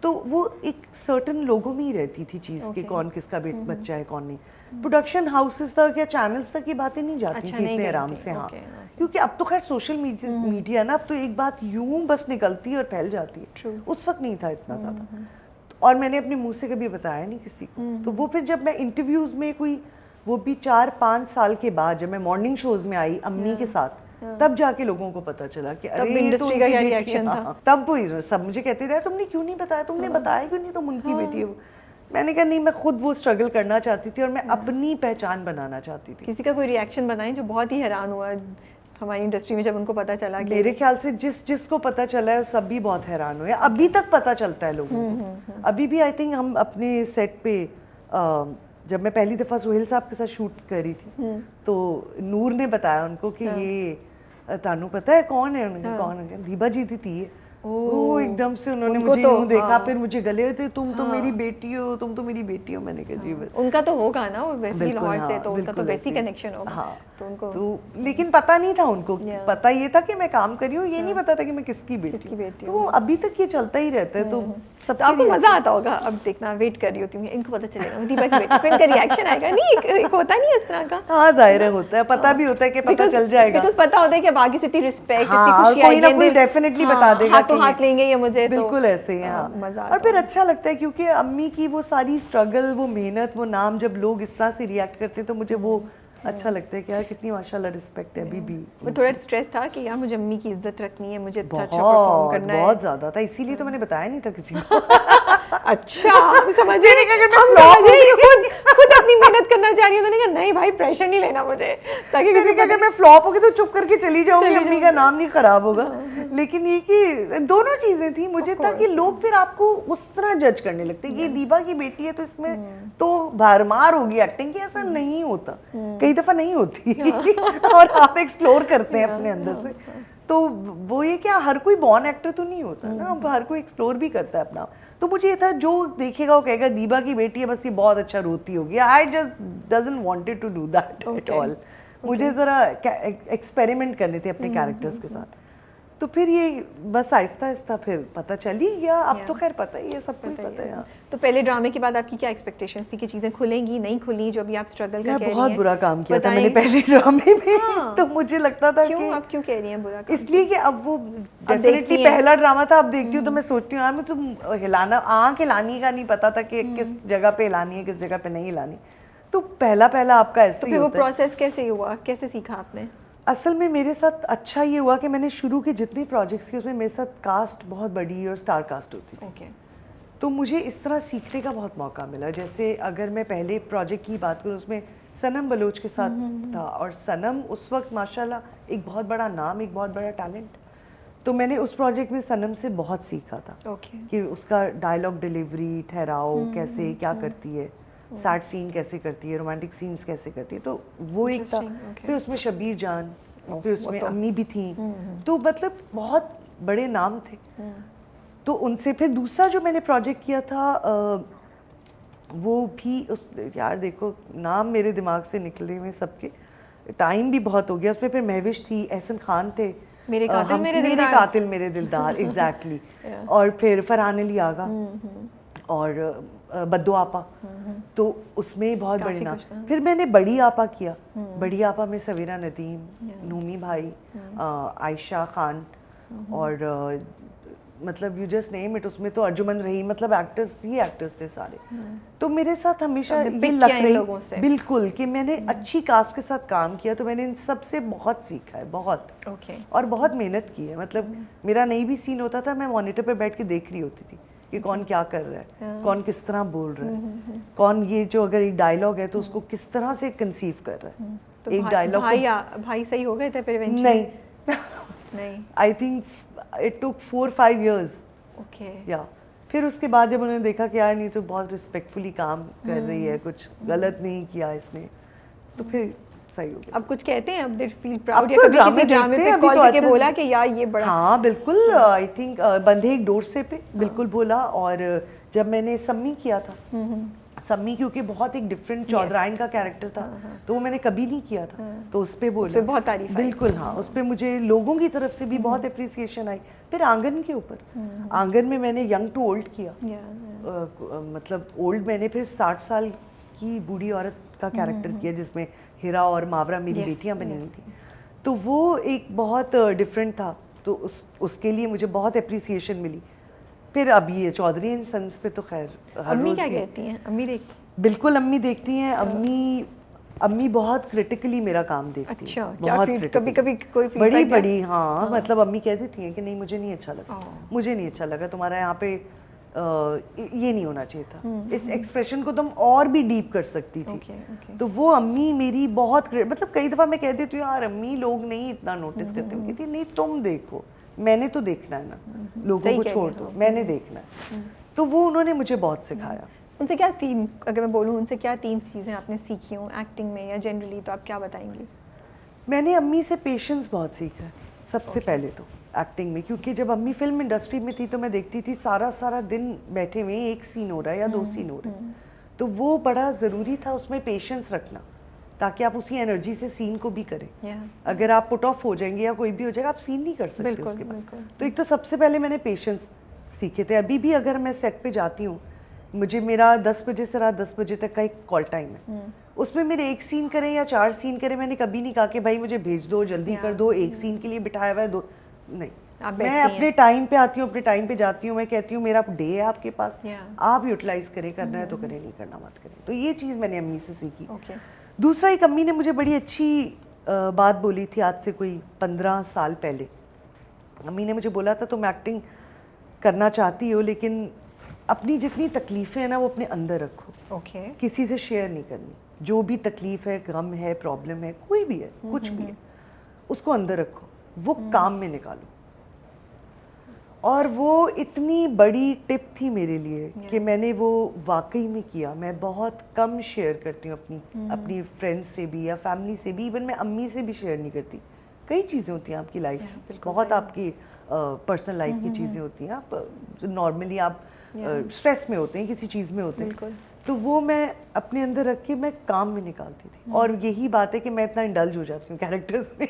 तो वो एक सर्टन लोगों में ही रहती थी चीज़ कि कौन किसका बच्चा है कौन नहीं। प्रोडक्शन हाउसेस तक या चैनल्स तक ये बातें नहीं जाती थी इतने आराम से। हाँ, क्योंकि अब तो खैर सोशल मीडिया ना, अब तो एक बात यूं बस निकलती है और फैल जाती है। उस वक्त नहीं था इतना ज़्यादा, और मैंने अपने मुंह से कभी बताया नहीं किसी को। तो वो फिर जब मैं इंटरव्यूज में कोई, वो भी 4-5 साल के बाद जब मैं मॉर्निंग शोज में आई अम्मी के साथ, तब जाके लोगों को पता चला कि अरे इंडस्ट्री का क्या रिएक्शन था। तब वो सब मुझे कहते थे तुमने क्यों नहीं बताया, तुमने बताया क्यों नहीं, तुम उनकी बेटी हो। मैंने कहा नहीं, मैं खुद वो स्ट्रगल करना चाहती थी और मैं अपनी पहचान बनाना चाहती थी। किसी का कोई रिएक्शन बताएं जो बहुत ही हैरान हुआ हमारी इंडस्ट्री में जब उनको पता चला? कि मेरे ख्याल से जिसको पता चला है सब भी बहुत हैरान हुए। अभी तक पता चलता है लोगों को। अभी भी आई थिंक हम अपने सेट पे जब मैं पहली दफ़ा सुहेल साहब के साथ शूट करी थी, तो नूर ने बताया उनको कि ये तानू पता है कौन है? उन्होंने कौन है? दीबा जी थी ये। वो एकदम से उन्होंने मुझे यूं देखा, फिर मुझे गले थे, तुम तो मेरी बेटी हो, तुम तो मेरी बेटी हो। मैंने कहा जी उनका तो होगा ना, वो वैसे लाहौर से, तो उनका तो वैसी कनेक्शन होगा। तो उनको लेकिन पता नहीं था उनको, पता ये था कि मैं काम कर रही हूँ, ये नहीं पता था कि मैं किसकी बेटी हूँ। तो अभी तक ये चलता ही रहता है। तो सबको आपको मजा आता होगा। अब देखना, वेट कर रही होती हूँ, इनको पता चलेगा मैं दीपा की बेटी, फिर इनका रिएक्शन आएगा। नहीं, एक होता नहीं इस तरह का। हाँ, जाहिर है होता है, पता भी होता है कि पता चल जाएगा, बिकॉज़ पता होता है कि अब आगे से इतनी रिस्पेक्ट, इतनी खुशी आएगी, कोई ना कोई डेफिनेटली बता देगा, हाथों हाथ लेंगे ये मुझे। बिल्कुल ऐसे ही। हाँ, और फिर अच्छा लगता है क्योंकि अम्मी की वो सारी स्ट्रगल, वो मेहनत, वो नाम, जब लोग इस तरह से रिएक्ट करते हैं तो मुझे वो अच्छा लगता है कि यार कितनी माशाल्लाह रिस्पेक्ट है अभी भी। वो थोड़ा स्ट्रेस था कि यार मुझे अम्मी की इज्जत रखनी है, मुझे अच्छा परफॉर्म करना है। बहुत ज़्यादा था, इसीलिए तो मैंने बताया नहीं था किसी को। अच्छा, हम समझ रहे हैं खुद इतनी मेहनत करना चाह रही हूँ, तो नहीं भाई प्रेशर नहीं लेना मुझे, ताकि मैंने कहा अगर मैं फ्लॉप होगी तो चुप करके चली जाऊंगी, अम्मी का नाम नहीं खराब होगा। लेकिन ये कि दोनों चीजें थी, मुझे था कि लोग फिर आपको उस तरह जज करने लगते हैं, ये दीपा की बेटी है तो इसमें तो भरमार होगी एक्टिंग की, ऐसा नहीं होता, कई दफा नहीं होती और आप एक्सप्लोर करते हैं अपने अंदर से। तो वो ये क्या हर कोई बॉर्न एक्टर तो नहीं होता ना, अब हर कोई एक्सप्लोर भी करता है अपना। तो मुझे ये था जो देखेगा वो कहेगा दीपा की बेटी है, बस ये बहुत अच्छा रोती होगी। I just doesn't wanted to do that at all. मुझे ज़रा एक्सपेरिमेंट करने थे अपने कैरेक्टर्स के साथ। तो फिर ये बस आहिस्ता आहिस्ता फिर पता चली गया, अब तो खैर पता ही है, सबको पता है। तो पहले ड्रामे के बाद आपकी क्या एक्सपेक्टेशंस थी कि चीज़ें खुलेंगी नहीं खुली, जो अभी आप स्ट्रगल कर रही हैं? बहुत बुरा काम किया था मैंने पहले ड्रामे में। हाँ। तो मुझे लगता था क्यों कि आप क्यों कह रही हैं बुरा काम? इसलिए कि अब वो डेफिनेटली पहला ड्रामा था, अब देखती हूँ तो मैं सोचती हूँ यार मैं तो हिलाना, आँख हिलानी का नहीं पता था कि किस जगह पे हिलानी है किस जगह पे नहीं हिलानी। तो पहला आपका ऐसे ही होता है। तो फिर वो प्रोसेस कैसे हुआ, कैसे सीखा आपने? असल में मेरे साथ अच्छा ये हुआ कि मैंने शुरू के जितने प्रोजेक्ट्स किए उसमें मेरे साथ कास्ट बहुत बड़ी और स्टार कास्ट होती थी। ओके। तो मुझे इस तरह सीखने का बहुत मौका मिला। जैसे अगर मैं पहले प्रोजेक्ट की बात करूँ उसमें सनम बलोच के साथ था, और सनम उस वक्त माशाल्लाह एक बहुत बड़ा नाम, एक बहुत बड़ा टैलेंट। तो मैंने उस प्रोजेक्ट में सनम से बहुत सीखा था कि उसका डायलॉग डिलीवरी, ठहराव कैसे क्या करती है, सैड सीन कैसे करती है, रोमांटिक सीन्स कैसे करती है। तो वो एक था। फिर उसमें शबीर जान, फिर उसमें अम्मी भी थी। तो मतलब बहुत बड़े नाम थे। तो उनसे फिर दूसरा जो मैंने प्रोजेक्ट किया था वो भी उस यार देखो नाम मेरे दिमाग से निकले हुए सबके, टाइम भी बहुत हो गया। उसमें फिर महविश थी, एहसन खान थे, मेरे कातिल मेरे दिलदार एग्जैक्टली और फिर फरहान अली आगा और बद्दू आपा। तो उसमें बहुत बड़े नाम। फिर मैंने बड़ी आपा किया। बड़ी आपा में सवेरा नदीम, नूमी भाई, आयशा खान और मतलब यू जस्ट नेम इट। उसमें तो अर्जुमंद रहीम, मतलब एक्टर्स थे सारे। तो मेरे साथ हमेशा ये लग रही बिल्कुल कि मैंने अच्छी कास्ट के साथ काम किया। तो मैंने इन सब से बहुत सीखा है, बहुत और बहुत मेहनत की है। मतलब मेरा नहीं भी सीन होता था, मैं मॉनिटर पे बैठ के देख रही होती थी कि कौन क्या कर रहा है, कौन किस तरह बोल रहा है, कौन ये जो अगर एक डायलॉग है तो उसको किस तरह से कंसीव कर रहा है। तो एक डायलॉग भाई सही हो गए थे फिर नहीं I think it took 4-5 years। या फिर उसके बाद जब उन्होंने देखा कि यार नहीं तो बहुत रिस्पेक्टफुली काम कर रही है, कुछ गलत नहीं किया इसने, तो फिर सही हो गया। अब कुछ कहते हैं, अब दे फील प्राउड या कभी किसी ड्रामे पे कॉल करके बोला कि यार ये बड़ा? हाँ बिल्कुल, आई थिंक बंधे एक डोर से पे बिल्कुल बोला। और जब मैंने सम्मी किया था, सम्मी क्योंकि बहुत एक डिफरेंट चौधराइन का कैरेक्टर था, तो वो मैंने कभी नहीं किया था, तो उस पे बोला, बहुत तारीफ आई। बिल्कुल हाँ, उस पे मुझे लोगों की तरफ से भी बहुत अप्रिसिएशन आई। फिर आंगन के ऊपर, आंगन में मैंने यंग टू ओल्ड किया। मतलब ओल्ड मैंने फिर 60 साल की बूढ़ी औरत का कैरेक्टर किया जिसमें हिरा और मावरा मेरी बेटियां बनी हुई थी। तो वो एक बहुत डिफरेंट था, तो उसके लिए मुझे बहुत अप्रिसिएशन मिली। फिर अब ये चौधरी एंड सन्स पे तो खैर अम्मी क्या कहती हैं? अम्मी देखती? बिल्कुल अम्मी देखती हैं। अम्मी बहुत क्रिटिकली मेरा काम देखती है। बहुत कभी कोई फीडबैक बड़ी हाँ, मतलब अम्मी कह देती हैं कि नहीं मुझे नहीं अच्छा लगा, मुझे नहीं अच्छा लगा तुम्हारा यहाँ पे ये नहीं होना चाहिए था, इस एक्सप्रेशन को तुम और भी डीप कर सकती थी। तो वो अम्मी मेरी बहुत मतलब कई दफ़ा मैं कह देती हूँ यार अम्मी लोग नहीं इतना नोटिस करते। वो कहती नहीं तुम देखो, मैंने तो देखना है ना, लोगों को छोड़ दो, मैंने देखना है। तो वो उन्होंने मुझे बहुत सिखाया। उनसे क्या अगर मैं बोलूँ उनसे क्या 3 चीज़ें आपने सीखी हों एक्टिंग में या जनरली, तो आप क्या बताएंगी? मैंने अम्मी से पेशेंस बहुत सीखा है सबसे पहले तो एक्टिंग में, क्योंकि जब अम्मी फिल्म इंडस्ट्री में थी तो मैं देखती थी सारा दिन बैठे हुए एक सीन हो रहा है या 2 सीन हो रहे हैं, तो वो बड़ा ज़रूरी था उसमें पेशेंस रखना, ताकि आप उसी एनर्जी से सीन को भी करें। अगर आप पुट ऑफ हो जाएंगे या कोई भी हो जाएगा, आप सीन नहीं कर सकते उसके बाद। तो एक तो सबसे पहले मैंने पेशेंस सीखे थे। अभी भी अगर मैं सेट पे जाती हूँ, मुझे मेरा 10 बजे से रात 10 बजे तक का एक कॉल टाइम है, उसमें मेरे 1 सीन करें या 4 सीन करें, मैंने कभी नहीं कहा कि भाई मुझे भेज दो, जल्दी कर दो, 1 सीन के लिए बिठाया हुआ है 2 नहीं। मैं अपने टाइम पे आती हूँ, अपने टाइम पे जाती हूँ। मैं कहती हूँ मेरा डे है आपके पास, आप यूटिलाइज करें, करना है तो करें, नहीं करना मत करें। तो ये चीज़ मैंने अम्मी से सीखी। दूसरा, एक अम्मी ने मुझे बड़ी अच्छी बात बोली थी आज से कोई 15 साल पहले। अम्मी ने मुझे बोला था तुम एक्टिंग करना चाहती हो लेकिन अपनी जितनी तकलीफ़ें हैं ना वो अपने अंदर रखो, ओके किसी से शेयर नहीं करनी। जो भी तकलीफ़ है, गम है, प्रॉब्लम है, कोई भी है, कुछ भी है, उसको अंदर रखो, वो काम में निकालो। और वो इतनी बड़ी टिप थी मेरे लिए कि मैंने वो वाकई में किया। मैं बहुत कम शेयर करती हूँ अपनी फ्रेंड्स से भी या फैमिली से भी, इवन मैं अम्मी से भी शेयर नहीं करती। कई चीज़ें होती हैं आपकी लाइफ में, बहुत आपकी पर्सनल लाइफ की चीज़ें होती हैं। आप नॉर्मली आप स्ट्रेस में होते हैं, किसी चीज़ में होते हैं, तो वो मैं अपने अंदर रख के मैं काम में निकालती थी। और यही बात है कि मैं इतना इंडल्ज हो जाती हूँ कैरेक्टर्स में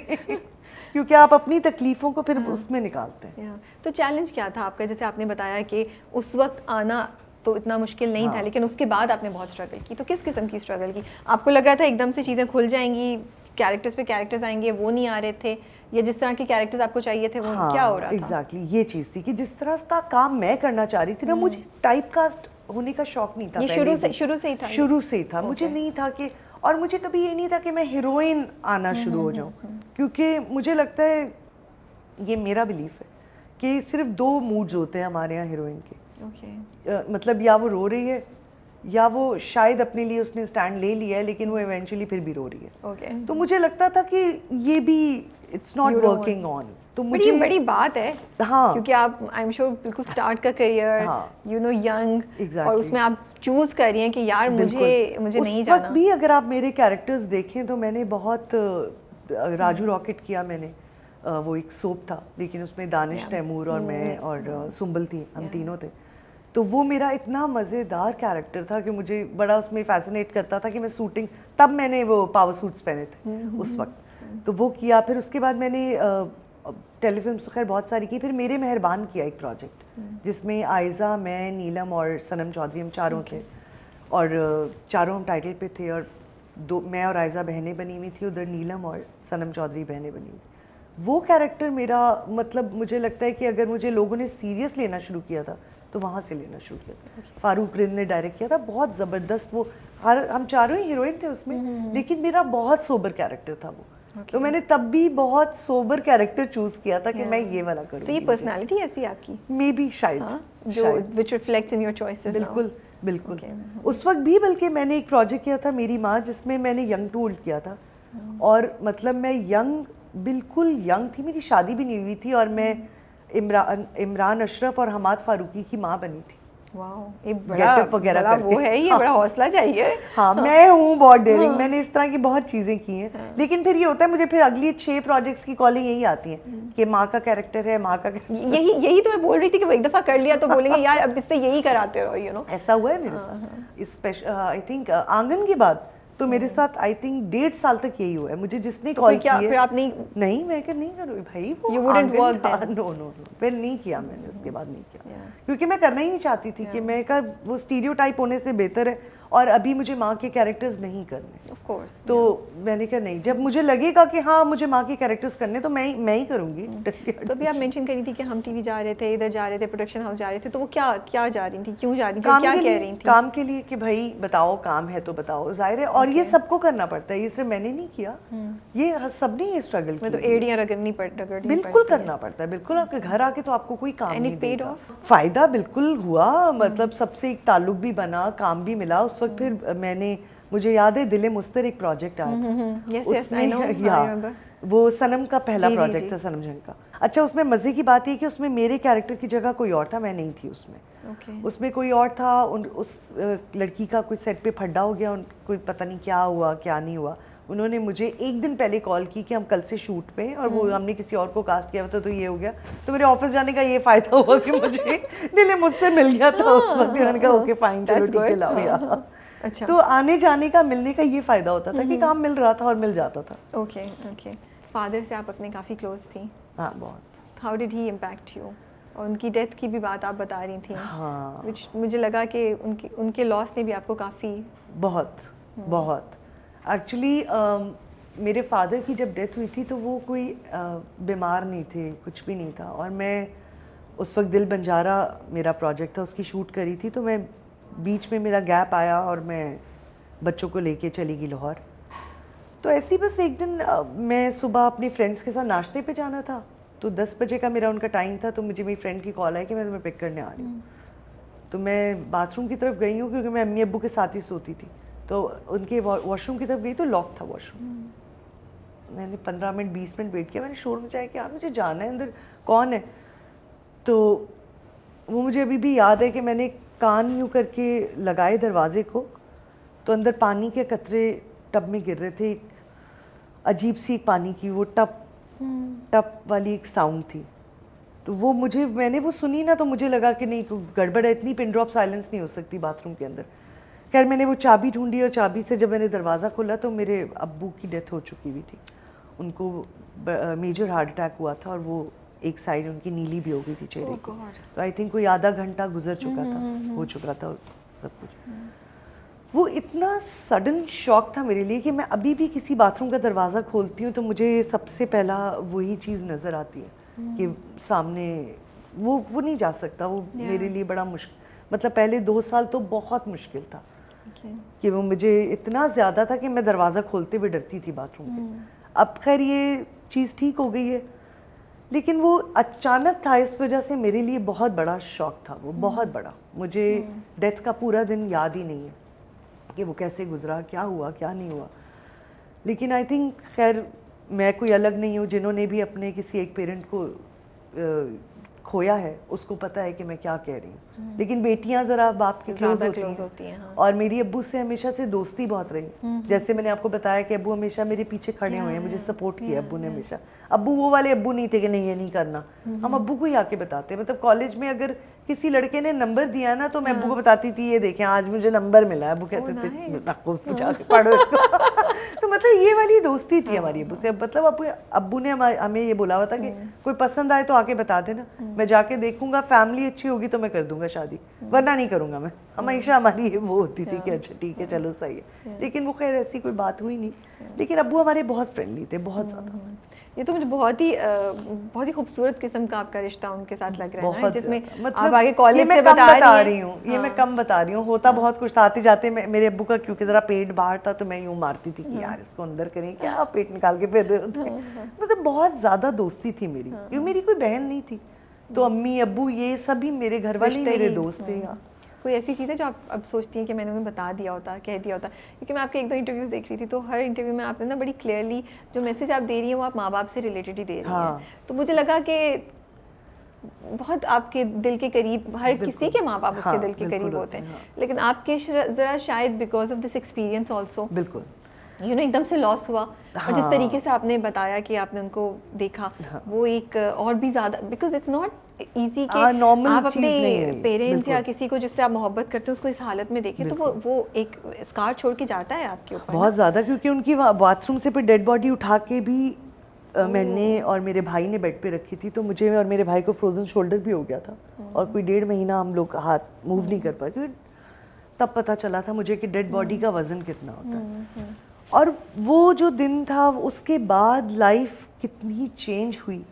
क्योंकि आप अपनी तकलीफ़ों को फिर उसमें निकालते हैं। तो चैलेंज क्या था आपका? जैसे आपने बताया कि उस वक्त आना तो इतना मुश्किल नहीं था, लेकिन उसके बाद आपने बहुत स्ट्रगल की। तो किस किस्म की स्ट्रगल की? आपको लग रहा था एकदम से चीज़ें खुल जाएंगी, कैरेक्टर्स पे कैरेक्टर्स आएंगे, वो नहीं आ रहे थे, या जिस तरह के कैरेक्टर्स आपको चाहिए थे वो क्या हो रहा था? एग्जैक्टली ये चीज़ थी कि जिस तरह का काम मैं करना चाह रही थी ना, मुझे टाइप कास्ट होने का शौक नहीं था। ये शुरू से ही था? शुरू से ही था। मुझे नहीं था कि, और मुझे कभी ये नहीं था कि मैं हीरोइन आना शुरू हो जाऊं, क्योंकि मुझे लगता है, ये मेरा बिलीफ है कि सिर्फ 2 मूड्स होते हैं हमारे यहाँ हीरोइन के। मतलब या वो रो रही है, या वो शायद अपने लिए उसने स्टैंड ले लिया है लेकिन वो इवेंचुअली फिर भी रो रही है। तो मुझे लगता था कि ये भी इट्स नॉट वर्किंग ऑन। तो मुझे ये बड़ी बात है, हाँ, क्योंकि आप आई एम श्योर बिल्कुल स्टार्ट का करियर, यू नो यंग, और उसमें आप चूज कर रही हैं कि यार मुझे नहीं जाना। उस वक्त भी अगर आप मेरे कैरेक्टर्स देखें तो मैंने बहुत राजू रॉकेट किया मैंने, वो एक सोप था, लेकिन उसमें दानिश तैमूर और मैं और सुंबल थी, हम तीनों थे। तो वो मेरा इतना मज़ेदार कैरेक्टर था कि मुझे बड़ा उसमें फैसिनेट करता था कि मैं शूटिंग, तब मैंने वो पावर सूट्स पहने थे उस वक्त, तो वो किया। फिर उसके बाद मैंने टेलीफिल्म्स तो खैर बहुत सारी की। फिर मेरे मेहरबान किया एक प्रोजेक्ट जिसमें आयज़ा, मैं, नीलम और सनम चौधरी, हम चारों थे, और चारों हम टाइटल पे थे, और मैं और आयज़ा बहनें बनी हुई थी, उधर नीलम और सनम चौधरी बहनें बनी हुई थी। वो कैरेक्टर मेरा, मतलब मुझे लगता है कि अगर मुझे लोगों ने सीरियस लेना शुरू किया था तो वहाँ से लेना शुरू किया था। फारूक रिंद ने डायरेक्ट किया था, बहुत ज़बरदस्त। वो हम चारों ही हीरोइन थे उसमें, लेकिन मेरा बहुत सोबर कैरेक्टर था वो। तो मैंने तब भी बहुत सोबर कैरेक्टर चूज किया था कि मैं ये वाला करूँ। तो ये पर्सनालिटी ऐसी आपकी? मे बी, शायद, जो which reflects in your choices. बिल्कुल बिल्कुल। उस वक्त भी बल्कि मैंने एक प्रोजेक्ट किया था, मेरी माँ, जिसमें मैंने यंग टू ओल्ड किया था, और मतलब मैं यंग, बिल्कुल यंग थी, मेरी शादी भी नहीं हुई थी, और मैं इमरान अशरफ और हमाद फारूकी की माँ बनी थी। वाह, ये बड़ा वो है, ये बड़ा हौसला चाहिए। हाँ, मैं हूँ बहुत डेयरिंग, मैंने इस तरह की बहुत चीज़ें की हैं। लेकिन फिर ये होता है, मुझे फिर अगली 6 प्रोजेक्ट्स की कॉलिंग यही आती है कि माँ का कैरेक्टर है, माँ का यही तो मैं बोल रही थी कि वो एक दफ़ा कर लिया तो बोलेंगे यार अब इससे यही कराते रहो, यू नो। ऐसा हुआ है मेरे साथ, स्पेशल आई थिंक आंगन के बाद तो मेरे साथ आई थिंक 1.5 साल तक यही हुआ है। मुझे जिसने कॉल किया, फिर आप नहीं मैं क्या नहीं करूँ भाई, वो You wouldn't work then? No, फिर नहीं किया मैंने, उसके बाद नहीं किया, क्योंकि मैं करना ही नहीं चाहती थी कि मैं का वो स्टीरियोटाइप होने से बेहतर है, और अभी मुझे माँ के कैरेक्टर्स नहीं करने, ऑफ कोर्स। तो मैंने कहा नहीं, जब मुझे लगेगा कि हाँ मुझे माँ के कैरेक्टर्स करने तो मैं ही करूँगी। तो अभी आप मेंशन करी थी कि हम टीवी जा रहे थे, इधर जा रहे थे, प्रोडक्शन हाउस जा रहे थे, तो वो क्या जा रही थी, क्यों जा रही थी, क्या कह रही थी? काम के लिए कि भाई बताओ, काम है तो बताओ, जाहिर है, और ये सबको करना पड़ता है, ये सिर्फ मैंने नहीं किया, ये सबने ये स्ट्रगल किया। मतलब एड़ियां रगड़नी पड़ती, बिल्कुल करना पड़ता है, बिल्कुल। आपके घर आके तो आपको कोई काम नहीं देगा। फायदा बिल्कुल हुआ, मतलब सबसे एक ताल्लुक भी बना, काम भी मिला उस वक्त। फिर मुझे याद है दिले मुस्तर एक प्रोजेक्ट आया था, उसमें वो सनम का पहला प्रोजेक्ट था, सनम जंग का। अच्छा, उसमें मज़े की बात ये कि उसमें मेरे कैरेक्टर की जगह कोई और था, मैं नहीं थी उसमें। उसमें कोई और था, उस लड़की का कुछ सेट पे फड्डा हो गया, कोई पता नहीं क्या हुआ क्या नहीं हुआ। उन्होंने मुझे एक दिन पहले कॉल की कि हम कल से शूट पे, और वो हमने किसी और को कास्ट किया था, तो ये हो गया। तो मेरे ऑफिस जाने का ये फ़ायदा हुआ कि मुझे दिले मुझसे मिल गया था उस वक्त। मैंने कहा ओके फाइन, चलो ठीक है, लाओ यार। अच्छा, तो आने जाने का, मिलने का ये फ़ायदा होता था कि काम मिल रहा था और मिल जाता था। ओके। फादर से आप अपने काफ़ी क्लोज थी? हाँ, बहुत। How did he impact you? और उनकी डेथ की भी बात आप बता रही थी। हाँ, मुझे लगा कि उनके लॉस ने भी आपको काफ़ी बहुत एक्चुअली मेरे फादर की जब डेथ हुई थी तो वो कोई बीमार नहीं थे, कुछ भी नहीं था, और मैं उस वक्त दिल बंजारा मेरा प्रोजेक्ट था, उसकी शूट करी थी, तो मैं बीच में मेरा गैप आया और मैं बच्चों को लेके चली गई लाहौर। तो ऐसी बस एक दिन मैं सुबह अपने फ्रेंड्स के साथ नाश्ते पे जाना था, तो 10 बजे का मेरा उनका टाइम था, तो मुझे मेरी फ्रेंड की कॉल आई कि मैं तुम्हें पिक करने आ रही हूँ। तो मैं बाथरूम की तरफ गई हूँ क्योंकि मैं अम्मी अब्बू के साथ ही सोती थी, तो उनके वॉशरूम की तरफ गई तो लॉक था वॉशरूम। मैंने 15 मिनट 20 मिनट वेट किया, मैंने शोर मचाया कि यार मुझे जाना है अंदर, कौन है? तो वो मुझे अभी भी याद है कि मैंने कान यूँ करके लगाए दरवाजे को, तो अंदर पानी के कतरे टब में गिर रहे थे। एक अजीब सी पानी की वो टप वाली एक साउंड थी, तो वो मैंने वो सुनी ना, तो मुझे लगा कि नहीं गड़बड़ है, इतनी पिन ड्रॉप साइलेंस नहीं हो सकती बाथरूम के अंदर। खैर मैंने वो चाबी ढूंढी और चाबी से जब मैंने दरवाज़ा खोला तो मेरे अब्बू की डेथ हो चुकी हुई थी, उनको मेजर हार्ट अटैक हुआ था और वो एक साइड उनकी नीली भी हो गई थी चेहरे की। तो आई थिंक कोई आधा घंटा गुजर चुका था, हो चुका था सब कुछ। वो इतना सडन शॉक था मेरे लिए कि मैं अभी भी किसी बाथरूम का दरवाज़ा खोलती हूँ तो मुझे सबसे पहला वही चीज़ नज़र आती है कि सामने वो नहीं जा सकता। वो मेरे लिए बड़ा मुश्किल, मतलब पहले 2 साल तो बहुत मुश्किल था कि वो मुझे इतना ज़्यादा था कि मैं दरवाज़ा खोलते हुए डरती थी बाथरूम के। अब खैर ये चीज़ ठीक हो गई है, लेकिन वो अचानक था, इस वजह से मेरे लिए बहुत बड़ा शॉक था वो, बहुत बड़ा। मुझे डेथ का पूरा दिन याद ही नहीं है कि वो कैसे गुजरा, क्या हुआ क्या नहीं हुआ। लेकिन आई थिंक खैर मैं कोई अलग नहीं हूँ, जिन्होंने भी अपने किसी एक पेरेंट को खोया है उसको पता है कि मैं क्या कह रही हूँ। लेकिन बेटियां ज़रा बाप के क्लोज होती हैं। हाँ। और मेरी अब्बू से हमेशा से दोस्ती बहुत रही। जैसे मैंने आपको बताया कि अब्बू हमेशा मेरे पीछे खड़े हुए हैं, मुझे सपोर्ट किया अब्बू ने हमेशा। अब्बू वो वाले अब्बू नहीं थे कि नहीं ये नहीं करना, हम अब्बू को ही आके बताते। मतलब कॉलेज में अगर किसी लड़के ने नंबर दिया ना तो मैं अब्बू को बताती थी ये देखें आज मुझे नंबर मिला है। अब्बू कहते थे आपको जाके पढ़ो इसको। तो मतलब ये वाली दोस्ती थी हमारी अब्बू से। मतलब अब्बू ने हमें ये बोला हुआ था कि कोई पसंद आए तो आके बता देना, मैं जाके देखूंगा, फैमिली अच्छी होगी तो मैं कर दूंगा शादी, वरना नहीं करूंगा मैं। हमेशा हमारी ये वो होती थी कि अच्छा ठीक है चलो सही है। लेकिन वो खैर ऐसी कोई बात हुई नहीं। लेकिन अब्बू हमारे बहुत फ्रेंडली थे, बहुत ज़्यादा। ये तो मुझे बहुत ही खूबसूरत किस्म का आपका रिश्ता उनके साथ लग रहा है ना, जिसमें मतलब आप आगे कॉलेज से बता रही हूँ। ये मैं कम बता रही हूँ, होता बहुत कुछ था। आते जाते मेरे अब्बू का क्योंकि जरा पेट बाहर था तो मैं यूँ मारती थी कि यार इसको अंदर करें, क्या पेट निकाल के फिर रहे होते। मतलब बहुत ज़्यादा दोस्ती थी मेरी, क्योंकि मेरी कोई बहन नहीं थी। तो अम्मी अब्बू ये सभी मेरे घर वाले मेरे दोस्त थे। कोई ऐसी चीज़ है जो आप अब सोचती हैं कि मैंने उन्हें बता दिया होता, कह दिया होता? क्योंकि मैं आपके 1-2 इंटरव्यूज़ देख रही थी, तो हर इंटरव्यू में आपने ना बड़ी क्लियरली जो मैसेज आप दे रही हैं वो आप माँ बाप से रिलेटेड ही दे रही हैं। तो मुझे लगा कि बहुत आपके दिल के करीब, हर किसी के माँ बाप उसके दिल के करीब होते हैं, लेकिन आपके ज़रा शायद because of this experience also बिल्कुल एकदम से लॉस हुआ। और जिस तरीके से आपने बताया कि आपने उनको देखा, वो एक और भी ज़्यादा, बिकॉज इट्स नॉट इजी कि आप अपने पेरेंट्स या किसी को जिससे आप मोहब्बत करते हैं उसको इस हालत में देखें, तो वो एक स्कार छोड़ के जाता है आपके ऊपर बहुत ज़्यादा। क्योंकि उनकी बाथरूम से फिर डेड बॉडी उठा के भी मैंने और मेरे भाई ने बेड पे रखी थी, तो मुझे और मेरे भाई को फ्रोजन शोल्डर भी हो गया था और कोई 1.5 महीना हम लोग हाथ मूव नहीं कर पाए, क्योंकि तब पता चला था मुझे कि डेड बॉडी का वजन कितना होता है। और वो जो दिन था, उसके बाद लाइफ कितनी चेंज हुई,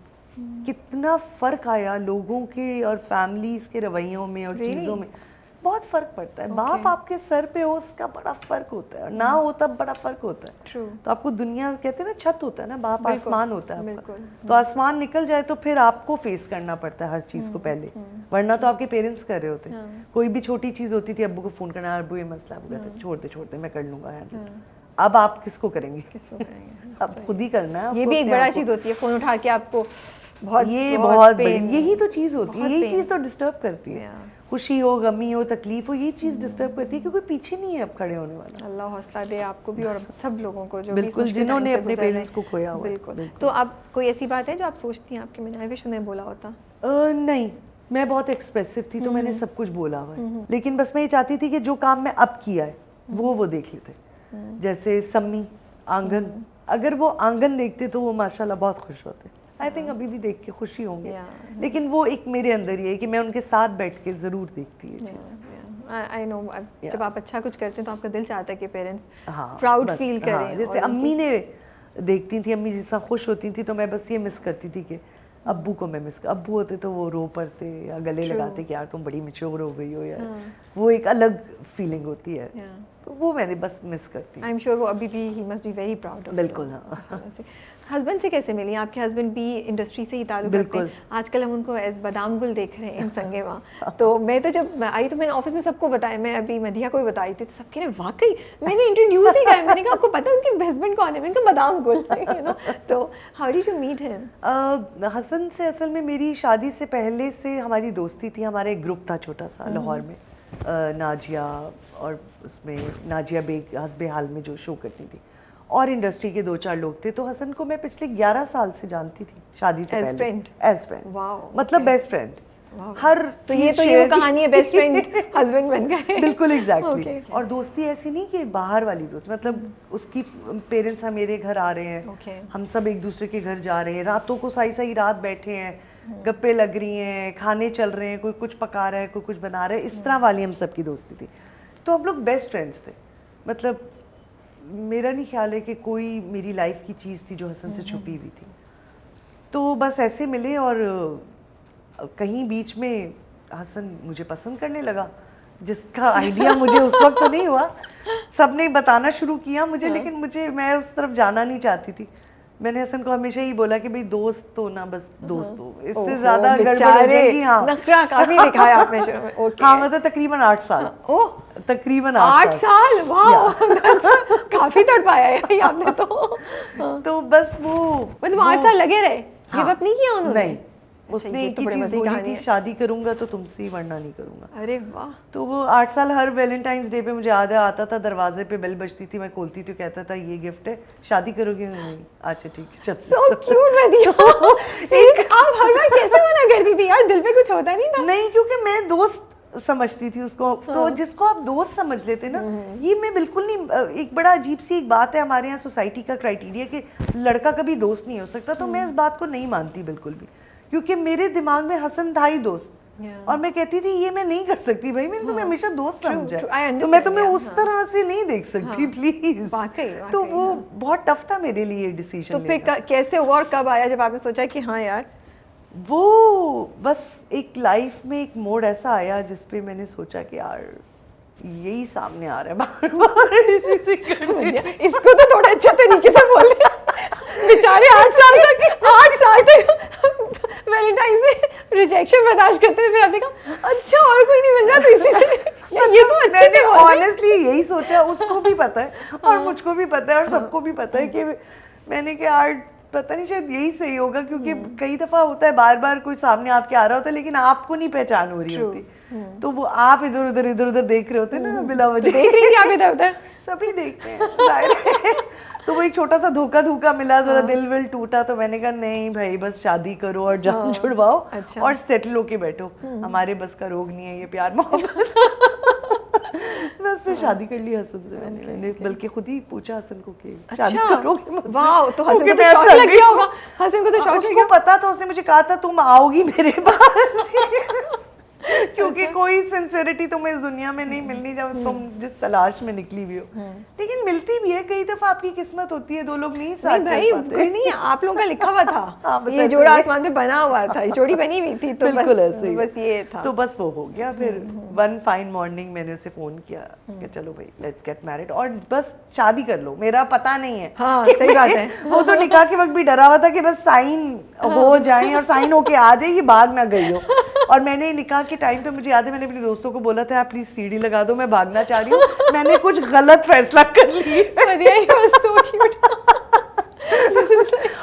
कितना फ़र्क आया लोगों के और फैमिलीज़ के रवैयों में और चीज़ों में। बहुत फ़र्क पड़ता है। बाप आपके सर पे हो उसका बड़ा फ़र्क होता है, और ना हो तब बड़ा फ़र्क होता है। तो आपको दुनिया कहते हैं ना छत होता है ना, बाप आसमान होता है आपका। तो आसमान निकल जाए तो फिर आपको फेस करना पड़ता है हर चीज़ को पहले, वरना तो आपके पेरेंट्स कर रहे होते हैं। कोई भी छोटी चीज़ होती थी, अब्बू को फ़ोन करना, अब्बू ये मसला, अब्बू कहते छोड़ दे मैं कर लूँगा हैंडल। अब आप किसको करेंगे? अब खुद ही करना है। ये भी एक बड़ा चीज़ होती है, फ़ोन उठा के आपको बहुत बड़ी, यही तो चीज़ होती है, यही चीज़ तो डिस्टर्ब करती है। खुशी हो, गमी हो, तकलीफ हो, ये चीज़ डिस्टर्ब करती है, क्योंकि पीछे नहीं है अब खड़े होने वाला। अल्लाह हौसला दे आपको भी और सब लोगों को जो बिल्कुल जिन्होंने अपने पेरेंट्स को खोया हुआ। बिल्कुल। तो आप कोई ऐसी बात है जो आप सोचती हैं आपके मैंने आई विश उन्हें बोला होता? नहीं, मैं बहुत एक्सप्रेसिव थी तो मैंने सब कुछ बोला हुआ है, लेकिन बस मैं ये चाहती थी कि जो काम मैं अब किया है वो देख लेते। जैसे सम्मी, आंगन, अगर वो आंगन देखते तो वो माशाल्लाह बहुत खुश होते। आई थिंक अभी भी देख के खुशी होंगे, लेकिन वो एक मेरे अंदर ही है कि मैं उनके साथ बैठ के ज़रूर देखती है चीज़। आई नो, जब आप अच्छा कुछ करते हैं तो आपका दिल चाहता है कि पेरेंट्स प्राउड फील करें। जैसे अम्मी ने देखती थी, अम्मी जिस खुश होती थी तो मैं बस ये मिस करती थी कि अब्बू को मैं मिस कर, अब्बू होते तो वो रो पड़ते या गले लगाते कि यार तुम बड़ी मैच्योर हो गई हो यार, वो एक अलग फीलिंग होती है। तो वो मैंने बस मिस करती हूँ। आई एम श्योर वो अभी भी he must be very proud of. बिल्कुल, हाँ। हस्बैंड से कैसे मिली? आपके हस्बैंड भी इंडस्ट्री से ही ताल्लुक रखते हैं। आजकल हम उनको एज बादाम गुल देख रहे हैं इन संगेवा। तो मैं तो जब आई तो मैंने ऑफिस में सबको बताया, मैं अभी मधिया को भी बताई थी, तो सबके ने वाकई मैंने इंट्रोड्यूस ही किया। मैंने कहा आपको पता है उनके हस्बैंड कौन है? मैंने कहा बादाम गुल, यू नो। तो how did you meet him? Hassan से असल में मेरी शादी से पहले से हमारी दोस्ती थी। हमारा एक ग्रुप था छोटा सा लाहौर में, नाजिया, और उसमें नाजिया बेग हस्बे हाल में जो शो करती थी, और इंडस्ट्री के 2-4 लोग थे। तो हसन को मैं पिछले 11 साल से जानती थी शादी से पहले। As friend. वाओ, मतलब बेस्ट फ्रेंड। हर तो ये वो कहानी है, बेस्ट फ्रेंड हस्बैंड बन गए। बिल्कुल एग्जैक्टली। और दोस्ती ऐसी नहीं कि बाहर वाली दोस्त, मतलब उसकी पेरेंट्स मेरे घर आ रहे हैं, हम सब एक दूसरे के घर जा रहे हैं, रातों को सही रात बैठे हैं, गप्पे लग रही हैं, खाने चल रहे हैं, कोई कुछ पका रहा है, कोई कुछ बना रहा है, इस तरह वाली हम सबकी दोस्ती थी। तो हम लोग बेस्ट फ्रेंड्स थे। मतलब मेरा नहीं ख्याल है कि कोई मेरी लाइफ की चीज़ थी जो हसन से छुपी हुई थी। तो बस ऐसे मिले, और कहीं बीच में हसन मुझे पसंद करने लगा, जिसका आइडिया मुझे उस वक्त तो नहीं हुआ। सबने बताना शुरू किया मुझे, लेकिन मैं उस तरफ जाना नहीं चाहती थी। मैंने हसन को हमेशा ही बोला कि भाई दोस्त हो ना, बस दोस्त हो, इससे ज्यादा गड़बड़ हो जाएगी। हाँ, नखरा काफी दिखाया आपने शुरू में। ओके। हाँ, मतलब तकरीबन 8 साल। ओह, तकरीबन 8 साल। वाह, काफी तड़ पाया है आपने तो बस वो मतलब 8 साल लगे रहे, गिव अप नहीं किया उन्होंने? नहीं, उसने एक ही चीज बोली थी, शादी करूंगा तो तुमसे ही, वरना नहीं करूंगा। अरे वाह। तो वो 8 साल हर वैलेंटाइंस डे पे मुझे याद है आता था, दरवाजे पे बेल बजती थी, मैं खोलती थी, कहता था ये गिफ्ट है, शादी करोगे? नहीं। अच्छा ठीक है, चल। So cute Madhiya. आप हर बार कैसे मना करती थी यार? दिल पे कुछ होता नहीं था? नहीं, क्योंकि मैं दोस्त समझती थी उसको। तो जिसको आप दोस्त समझ लेते ना, ये मैं बिल्कुल नहीं। एक बड़ा अजीब सी एक बात है हमारे यहाँ सोसाइटी का क्राइटेरिया कि लड़का कभी दोस्त नहीं हो सकता। तो मैं इस बात को नहीं मानती बिल्कुल भी, क्योंकि मेरे दिमाग में हसन था ही दोस्त। और मैं कहती थी ये मैं नहीं कर सकती भाई, मैंने तुम्हें हमेशा दोस्त समझा, तो मैं तुम्हें उस तरह से नहीं देख सकती, प्लीज। तो वो बहुत टफ था मेरे लिए डिसीजन। तो फिर कैसे हुआ और कब आया जब आपने सोचा कि हाँ यार? वो बस एक लाइफ में एक मोड़ ऐसा आया जिसपे मैंने सोचा कि यार यही सामने आ रहा है बार-बार इसी से करने। इसको तो थोड़ा अच्छे तरीके से बोल बेचारे 8 साल तक वैलेंटाइंस में रिजेक्शन बर्दाश्त करते थे, फिर आपने कहा अच्छा और कोई नहीं मिल रहा तो इसी से ये तो अच्छे से। ऑनेस्टली यही सोचा, उसको भी पता है और मुझको भी पता है और सबको भी पता है कि मैंने कहा यार पता नहीं शायद यही सही होगा, क्योंकि कई दफा होता है बार बार कोई सामने आपके आ रहा होता है लेकिन आपको नहीं पहचान हो रही होती, तो वो आप इधर उधर देख रहे होते ना बिना वजह। देख रही थी आप इधर उधर? सभी देखते हैं जाहिर है। तो वो एक छोटा सा धोखा मिला, जरा दिल विल टूटा, तो मैंने कहा नहीं भाई बस शादी करो और जान छुड़वाओ और सेटल होके बैठो, हमारे बस का रोग नहीं है ये प्यार मोहब्बत। बस फिर शादी कर ली हसन से मैंने बल्कि खुद ही पूछा हसन को कि शादी करोगे मुझसे? वाह, तो हसन को तो शॉक लग गया होगा। हसन को तो शॉक लग गया। उसको पता था, उसने मुझे कहा था तुम आओगी मेरे पास क्योंकि कोई सिंसियरिटी तुम्हें इस दुनिया में नहीं मिलनी जब तुम जिस तलाश में निकली हुई हो, लेकिन मिलती भी है। कई दफा आपकी किस्मत होती है, दो लोग नहीं साथ चल पाते। कोई नहीं, आप लोगों का लिखा हुआ था, ये जोड़ा आसमान पे बना हुआ था, ये जोड़ी बनी हुई थी, तो बस ये था। तो बस वो हो गया। फिर वन फाइन मॉर्निंग मैंने उसे फोन किया कि चलो भाई लेट्स गेट मैरिड और बस शादी कर लो, मेरा पता नहीं है। हाँ, सही बात है। वो तो निकाह के वक्त भी डरा हुआ था कि बस साइन हो जाए और साइन होके आ जाए, ये भाग ना गई हो। और मैंने निकाह के टाइम पे मुझे याद है मैंने अपने दोस्तों को बोला था आप प्लीज सीढ़ी लगा दो, मैं भागना चाह रही हूँ, मैंने कुछ गलत फैसला कर लिया।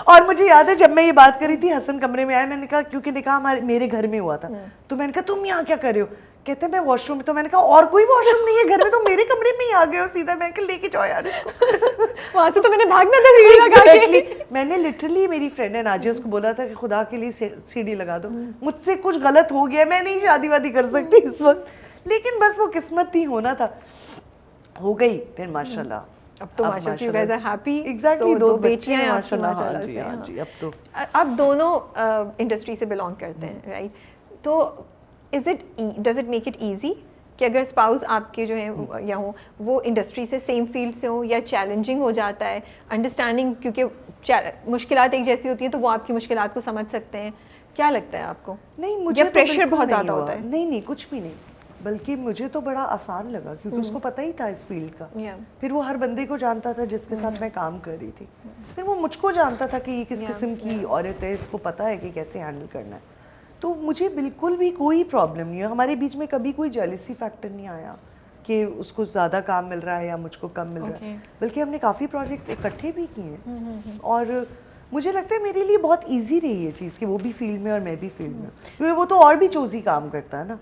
और मुझे याद है जब मैं ये बात करी थी हसन कमरे में आया, मैंने कहा क्योंकि निकाह मेरे घर में हुआ था, तो मैंने कहा तुम यहाँ क्या कर रहे हो? कहते हैं मैं वॉशरूम में। तो मैंने कहा और कोई वॉशरूम नहीं है घर में, तो मेरे कमरे में ही आ गए हो सीधा। मैंने कहा लेके जाओ यार इसको। वहां से तो मैंने भागना था सीढ़ी लगा के। मैंने लिटरली, मेरी फ्रेंड है नाजिया, उसको बोला था कि खुदा के लिए सीढ़ी लगा दो, मुझसे कुछ गलत हो गया, मैं नहीं शादी वादी कर सकती इस वक्त, लेकिन बस वो किस्मत थी, होना था, हो गई। फिर माशाल्लाह अब तो माशाल्लाह you guys are happy. Exactly, दो बेटियां हैं माशाल्लाह। हाँ जी। अब तो आप दोनों इंडस्ट्री से बिलोंग करते हैं, राइट? तो does it make it easy कि अगर स्पाउस आपके जो हैं या हो वो इंडस्ट्री से सेम फील्ड से हो, या चैलेंजिंग हो जाता है अंडरस्टैंडिंग, क्योंकि मुश्किलात एक जैसी होती हैं तो वो आपकी मुश्किलात को समझ सकते हैं? क्या लगता है आपको? नहीं, मुझे प्रेशर बहुत ज़्यादा होता है? नहीं, कुछ भी नहीं। बल्कि मुझे तो बड़ा आसान लगा क्योंकि उसको पता ही था इस फील्ड का। फिर वो हर बंदे को जानता था जिसके साथ मैं काम कर रही थी। फिर वो मुझको जानता था कि ये किस किस्म की औरत है, इसको पता है कि कैसे हैंडल करना है। तो मुझे बिल्कुल भी कोई प्रॉब्लम नहीं है, हमारे बीच में कभी कोई जेलसी फैक्टर नहीं आया कि उसको ज़्यादा काम मिल रहा है या मुझको कम मिल रहा है। बल्कि हमने काफ़ी प्रोजेक्ट्स इकट्ठे भी किए हैं और मुझे लगता है मेरे लिए बहुत इजी रही है चीज़ कि वो भी फील्ड में और मैं भी फील्ड में, क्योंकि वो तो और भी चोजी काम करता है ना।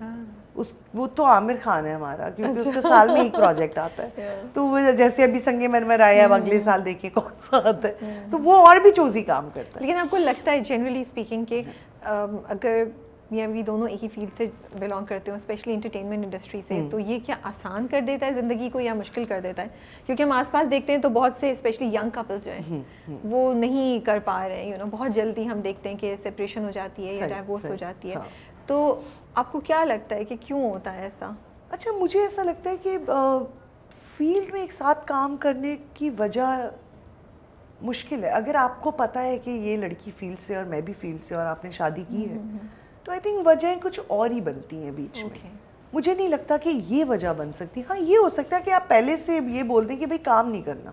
वो तो आमिर खान है हमारा, क्योंकि उसका साल में एक प्रोजेक्ट आता है। तो वो जैसे अभी संगे मरमर आया, अब अगले साल देखिए कौन सा आता है, तो वो और भी चोजी काम करता है। लेकिन आपको लगता है जनरली स्पीकिंग कि अगर ये अभी दोनों एक ही फील्ड से बिलोंग करते हो, स्पेशली एंटरटेनमेंट इंडस्ट्री से, तो ये क्या आसान कर देता है ज़िंदगी को या मुश्किल कर देता है? क्योंकि हम आसपास देखते हैं तो बहुत से स्पेशली यंग कपल्स जो हैं वो नहीं कर पा रहे हैं, बहुत जल्दी हम देखते हैं कि सेपरेशन हो जाती है या डाइवोर्स हो जाती है। हाँ। तो आपको क्या लगता है कि क्यों होता है ऐसा? अच्छा, मुझे ऐसा लगता है कि फील्ड में एक साथ काम करने की वजह मुश्किल है। अगर आपको पता है कि ये लड़की फील्ड से और मैं भी फील्ड से और आपने शादी की है, तो आई थिंक वजहें कुछ और ही बनती हैं बीच में। मुझे नहीं लगता कि ये वजह बन सकती। हाँ, ये हो सकता है कि आप पहले से ये बोल दें कि भाई काम नहीं करना,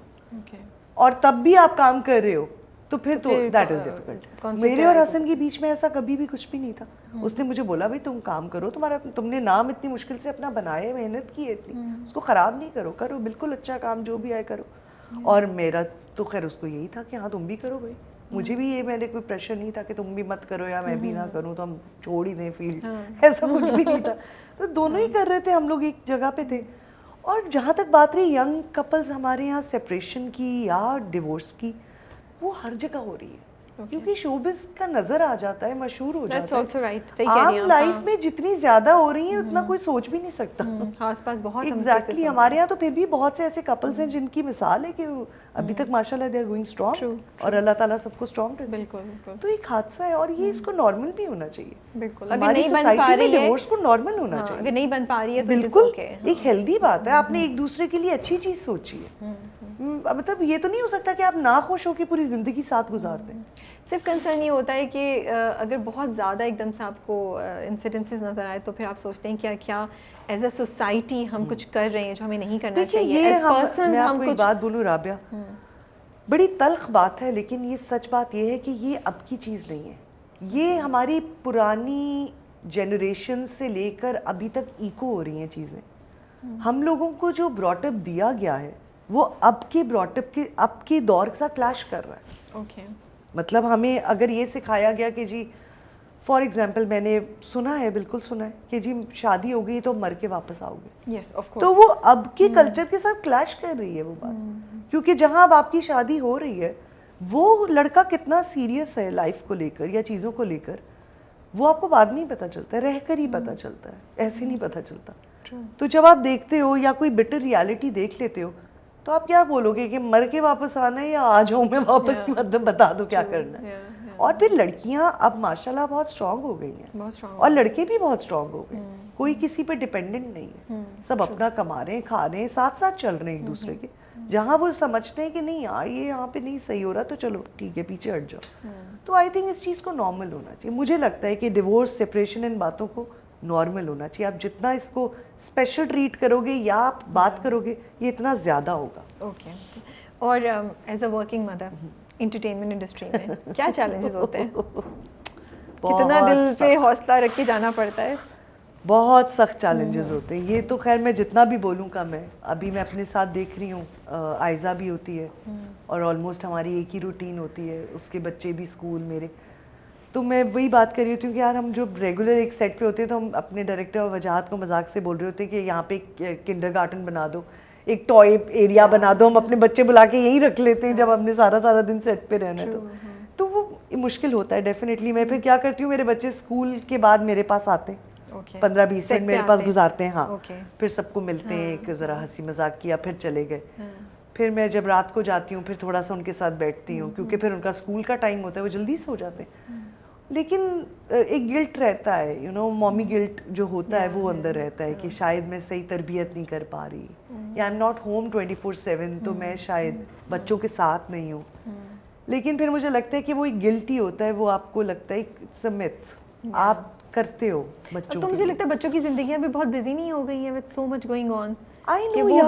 और तब भी आप काम कर रहे हो, तो फिर तो दैट इज डिफिकल्ट। मेरे और हसन के बीच में ऐसा कभी भी कुछ भी नहीं था। उसने मुझे बोला भाई तुम काम करो, तुमने नाम इतनी मुश्किल से अपना बनाया, मेहनत की है इतनी, उसको ख़राब नहीं करो, करो बिल्कुल अच्छा काम जो भी आए करो। और मेरा तो खैर उसको यही था कि हाँ तुम भी करो भाई। मुझे भी ये, मैंने कोई प्रेशर नहीं था कि तुम भी मत करो या मैं भी ना करूं तो हम छोड़ ही दें फील्ड, ऐसा कुछ भी नहीं था। तो दोनों ही कर रहे थे, हम लोग एक जगह पे थे। और जहाँ तक बात रही यंग कपल्स हमारे यहाँ सेपरेशन की या डिवोर्स की, वो हर जगह हो रही है क्योंकि शोबिज़ का नजर आ जाता है, मशहूर हो जाता है। आम लाइफ में जितनी ज्यादा हो रही है उतना कोई सोच भी नहीं सकता। आसपास बहुत एग्जैक्टली हमारे यहाँ तो फिर भी बहुत से ऐसे कपल्स हैं जिनकी मिसाल है कि अभी तक माशाल्लाह दे आर गोइंग स्ट्रॉन्ग और अल्लाह ताला सबको स्ट्रॉन्ग रखे। बिल्कुल। तो एक हादसा है और ये इसको नॉर्मल भी होना चाहिए। बिल्कुल, अगर नहीं बन पा रही है डिवोर्स को नॉर्मल होना चाहिए। अगर नहीं बन पा रही है तो बिल्कुल एक हेल्दी बात है। आपने एक दूसरे के लिए अच्छी चीज सोची है। मतलब ये तो नहीं हो सकता कि आप ना खुश हो के पूरी जिंदगी साथ गुजार दें। सिर्फ कंसर्न ये होता है कि अगर बहुत ज़्यादा एकदम से आपको इंसिडेंसेस नज़र आए तो फिर आप सोचते हैं क्या एज अ सोसाइटी हम कुछ कर रहे हैं जो हमें नहीं करना चाहिए। एज पर्सन्स हम कुछ बात बोलूं राबिया, बड़ी तल्ख बात है, लेकिन ये सच बात ये है कि ये अब की चीज़ नहीं है। ये हमारी पुरानी जनरेशन से लेकर अभी तक इको हो रही हैं चीज़ें। हम लोगों को जो ब्रॉटअप दिया गया है वो अब के ब्रॉटअप के अब के दौर के साथ क्लैश कर रहा है। ओके मतलब हमें अगर ये सिखाया गया कि जी फॉर एग्जांपल मैंने सुना है, बिल्कुल सुना है कि जी शादी हो गई तो मर के वापस आओगे। yes, of course. तो वो अब के कल्चर के साथ क्लैश कर रही है वो बात। क्योंकि जहाँ अब आपकी शादी हो रही है वो लड़का कितना सीरियस है लाइफ को लेकर या चीज़ों को लेकर, वो आपको बाद में ही पता चलता है, रहकर ही पता चलता है, ऐसे नहीं पता चलता। तो जब आप देखते हो या कोई बिटर रियलिटी देख लेते हो तो आप क्या बोलोगे कि मर के वापस आना है या आ जाऊँ मैं वापस की, मतलब बता दो क्या करना है। और फिर लड़कियां अब माशाल्लाह बहुत स्ट्रांग हो गई हैं और लड़के भी बहुत स्ट्रांग हो गए। कोई किसी पे डिपेंडेंट नहीं है, सब अपना कमा रहे हैं, खा रहे हैं, साथ साथ चल रहे हैं एक दूसरे के। जहाँ वो समझते हैं कि नहीं यार ये यहाँ पे नहीं सही हो रहा तो चलो ठीक है पीछे हट जाओ। तो आई थिंक इस चीज़ को नॉर्मल होना चाहिए। मुझे लगता है कि डिवोर्स, सेपरेशन, इन बातों को नॉर्मल होना चाहिए। आप जितना इसको स्पेशल ट्रीट करोगे या आप बात करोगे ये इतना ज़्यादा होगा। ओके और as a working mother entertainment industry में क्या चैलेंजेस होते हैं? कितना दिल पे हौसला रख के जाना पड़ता है? बहुत सख्त चैलेंजेस होते हैं। ये तो खैर मैं जितना भी बोलूँ कम है। अभी मैं अपने साथ देख रही हूँ, आयज़ा भी होती है और ऑलमोस्ट हमारी एक ही रूटीन होती है, उसके बच्चे भी स्कूल मेरे। तो मैं वही बात कर रही होती हूँ कि यार हम जो रेगुलर एक सेट पे होते हैं तो हम अपने डायरेक्टर वजाहत को मजाक से बोल रहे होते हैं कि यहाँ पे एक किंडरगार्टन बना दो, एक टॉय एरिया बना दो, हम अपने बच्चे बुला के यहीं रख लेते हैं जब हमने सारा दिन सेट पे रहना है। तो वो मुश्किल होता है डेफिनेटली। मैं फिर क्या करती हूँ, मेरे बच्चे स्कूल के बाद मेरे पास आते हैं, 15-20 मिनट मेरे पास गुजारते हैं। हाँ, फिर सबको मिलते हैं, एक ज़रा हंसी मजाक किया, फिर चले गए। फिर मैं जब रात को जाती हूँ फिर थोड़ा सा उनके साथ बैठती हूँ क्योंकि फिर उनका स्कूल का टाइम होता है, वो जल्दी से हो जाते हैं। लेकिन एक गिल्ट रहता है, यू नो, मॉमी गिल्ट जो होता है वो अंदर रहता है कि शायद मैं सही तरबियत नहीं कर पा रही या आई एम नॉट होम 24/7, तो मैं शायद बच्चों के साथ नहीं हूँ। लेकिन फिर मुझे लगता है कि वो एक गिल्ट ही होता है, वो आपको लगता है इट्स अ मिथ, आप करते हो बच्चों तो के मुझे लिए। लगता है बच्चों की जिंदगियां भी बहुत बिजी नहीं हो गई हैं with so much going on I कि know, yeah.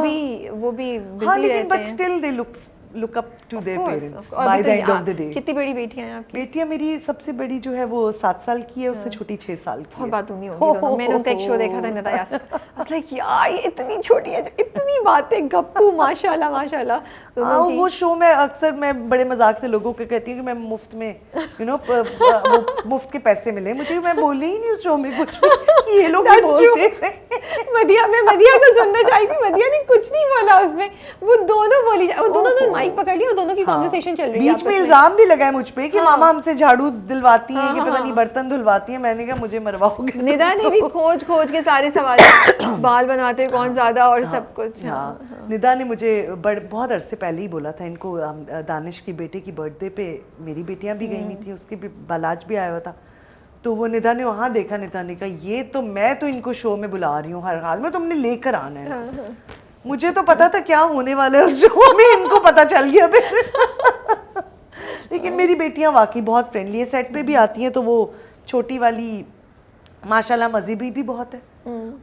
वो भी हाँ, बिजी लेकिन रहते बट हैं। Still they look up to their Of parents course, और बाय अभी द तो एंड ऑफ द डे। कितनी बड़ी बेटियां हैं आपकी? बेटियां मेरी सबसे बड़ी जो है वो 7 साल की है, उससे छोटी 6 साल की बहुत है। बात होंगी दोनों। मैंने उनका एक शो देखा था निदा यास्र, I was like यार ये इतनी छोटी है जो इतनी बातें गप्पू माशाल्लाह माशाल्लाह हाँ, दोनों की। वो शो में अक्सर मैं बड़े मजाक से लोगों को कहती हूँ कि मैं मुफ्त में वो मुफ्त के पैसे मिले मुझे, मैं बोली ही नहीं उस शो में कुछ भी कि ये लोग ही That's true. बोलते हैं। मदिया को सुनना चाही थी, मदिया ने कुछ नहीं बोला उसमें, वो दोनों बोली वो दोनों ने माइक पकड़ लिया और दोनों की कॉन्वर्सेशन चल रही है बीच में इल्जाम भी लगाए मुझ पे कि मामा हमसे झाड़ू दिलवाती हैं कि पता नहीं बर्तन धुलवाती हैं। मैंने कहा मुझे मरवाओगे। निदा ने भी खोज के सारे सवाल बाल बनाते कौन ज्यादा और सब कुछ। हाँ, निदा ने मुझे बहुत अरसे पहले ही बोला था इनको। दानिश की बेटे की बर्थडे पे मेरी बेटियां भी गई नहीं थी, उसके भी बालाज भी आया हुआ था, तो वो निदा ने वहाँ देखा। निदा ने कहा ये तो मैं तो इनको शो में बुला रही हूँ हर हाल में, तुमने लेकर आना है। मुझे तो पता था क्या होने वाला है उस शो में, इनको पता चल गया फिर। लेकिन मेरी बेटियां वाकई बहुत फ्रेंडली है, सेट पे भी आती हैं तो वो छोटी वाली माशाल्लाह मज़ीबी भी बहुत है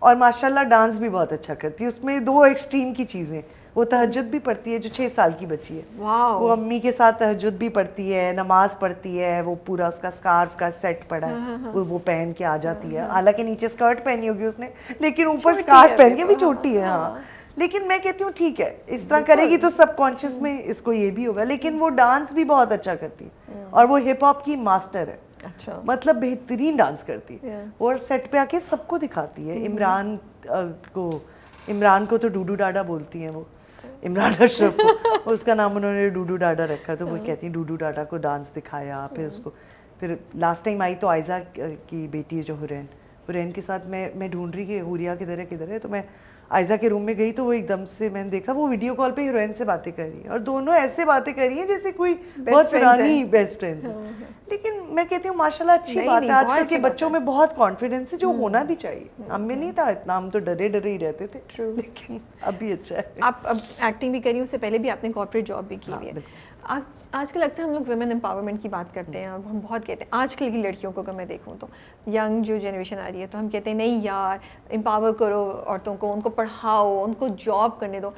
और माशाल्लाह डांस भी बहुत अच्छा करती है। उसमें 2 एक्सट्रीम की चीज़ें, वो तहज्जुद भी पढ़ती है जो 6 साल की बच्ची है, वो अम्मी के साथ तहज्जुद भी पढ़ती है, नमाज पढ़ती है, वो पूरा उसका स्कार्फ का सेट पड़ा है वो पहन के आ जाती है। हालांकि नीचे स्कर्ट पहनी होगी उसने, लेकिन ऊपर स्कार्फ पहन के भी छोटी है। हाँ, लेकिन मैं कहती हूँ ठीक है, इस तरह करेगी तो सबकॉन्शियस में इसको ये भी होगा। लेकिन वो डांस भी बहुत अच्छा करती है और वो हिप हॉप की मास्टर है। अच्छा, मतलब बेहतरीन डांस करती है और सेट पे आके सबको दिखाती है। इमरान को तो डूडू डाडा बोलती हैं वो, इमरान अशरफ को उसका नाम उन्होंने डूडू डाडा रखा, तो वो कहती हैं डूडू डाडा को डांस दिखाया। फिर उसको फिर लास्ट टाइम आई तो आयजा की बेटी है जो हुरैन के साथ मैं ढूंढ रही कि हुरिया किधर है, तो मैं आयजा के रूम में गई तो वो एकदम से मैंने देखा वो वीडियो कॉल पे हीरोइन से बातें कर रही है और दोनों ऐसे बातें कर रही हैं जैसे कोई बहुत पुरानी बेस्ट फ्रेंड्स है। लेकिन मैं कहती हूँ माशाल्लाह अच्छी बात है, आजकल के बच्चों में बहुत कॉन्फिडेंस है जो होना भी चाहिए। हम में नहीं था इतना, हम तो डरे ही रहते थे, लेकिन अभी अच्छा है। आप अब एक्टिंग भी करी, उससे पहले भी आपने कॉर्पोरेट जॉब भी की हुई है। आजकल अक्सर हम लोग वुमेन एम्पावरमेंट की बात करते हैं और हम बहुत कहते हैं आजकल की लड़कियों को, अगर मैं देखूं तो यंग जो जनरेशन आ रही है तो हम कहते हैं नहीं यार एम्पावर करो औरतों को, उनको पढ़ाओ, उनको जॉब करने दो।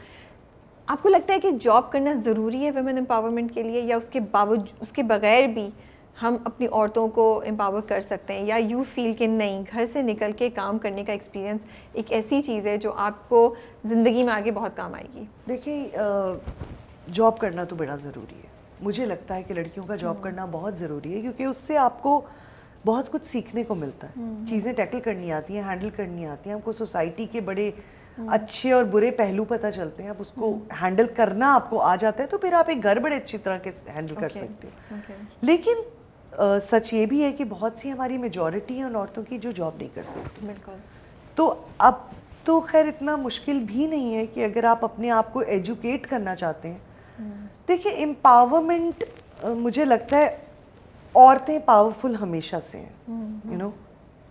आपको लगता है कि जॉब करना ज़रूरी है वुमेन एम्पावरमेंट के लिए, या उसके बगैर भी हम अपनी औरतों को एम्पावर कर सकते हैं, या यू फील कि नहीं घर से निकल के काम करने का एक्सपीरियंस एक ऐसी चीज़ है जो आपको ज़िंदगी में आगे बहुत काम आएगी? देखिए जॉब करना तो बड़ा ज़रूरी है, मुझे लगता है कि लड़कियों का जॉब करना बहुत ज़रूरी है क्योंकि उससे आपको बहुत कुछ सीखने को मिलता है, चीज़ें टैकल करनी आती हैं, हैंडल करनी आती हैं, आपको सोसाइटी के बड़े अच्छे और बुरे पहलू पता चलते हैं, आप उसको हैंडल करना आपको आ जाता है तो फिर आप एक घर बड़े अच्छी तरह के हैंडल कर सकते हो। लेकिन सच ये भी है कि बहुत सी हमारी मेजॉरिटी है उन औरतों की जो जॉब नहीं कर सकती। बिल्कुल। तो अब तो खैर इतना मुश्किल भी नहीं है कि अगर आप अपने आप को एजुकेट करना चाहते हैं। देखिए एम्पावरमेंट मुझे लगता है औरतें पावरफुल हमेशा से हैं, you know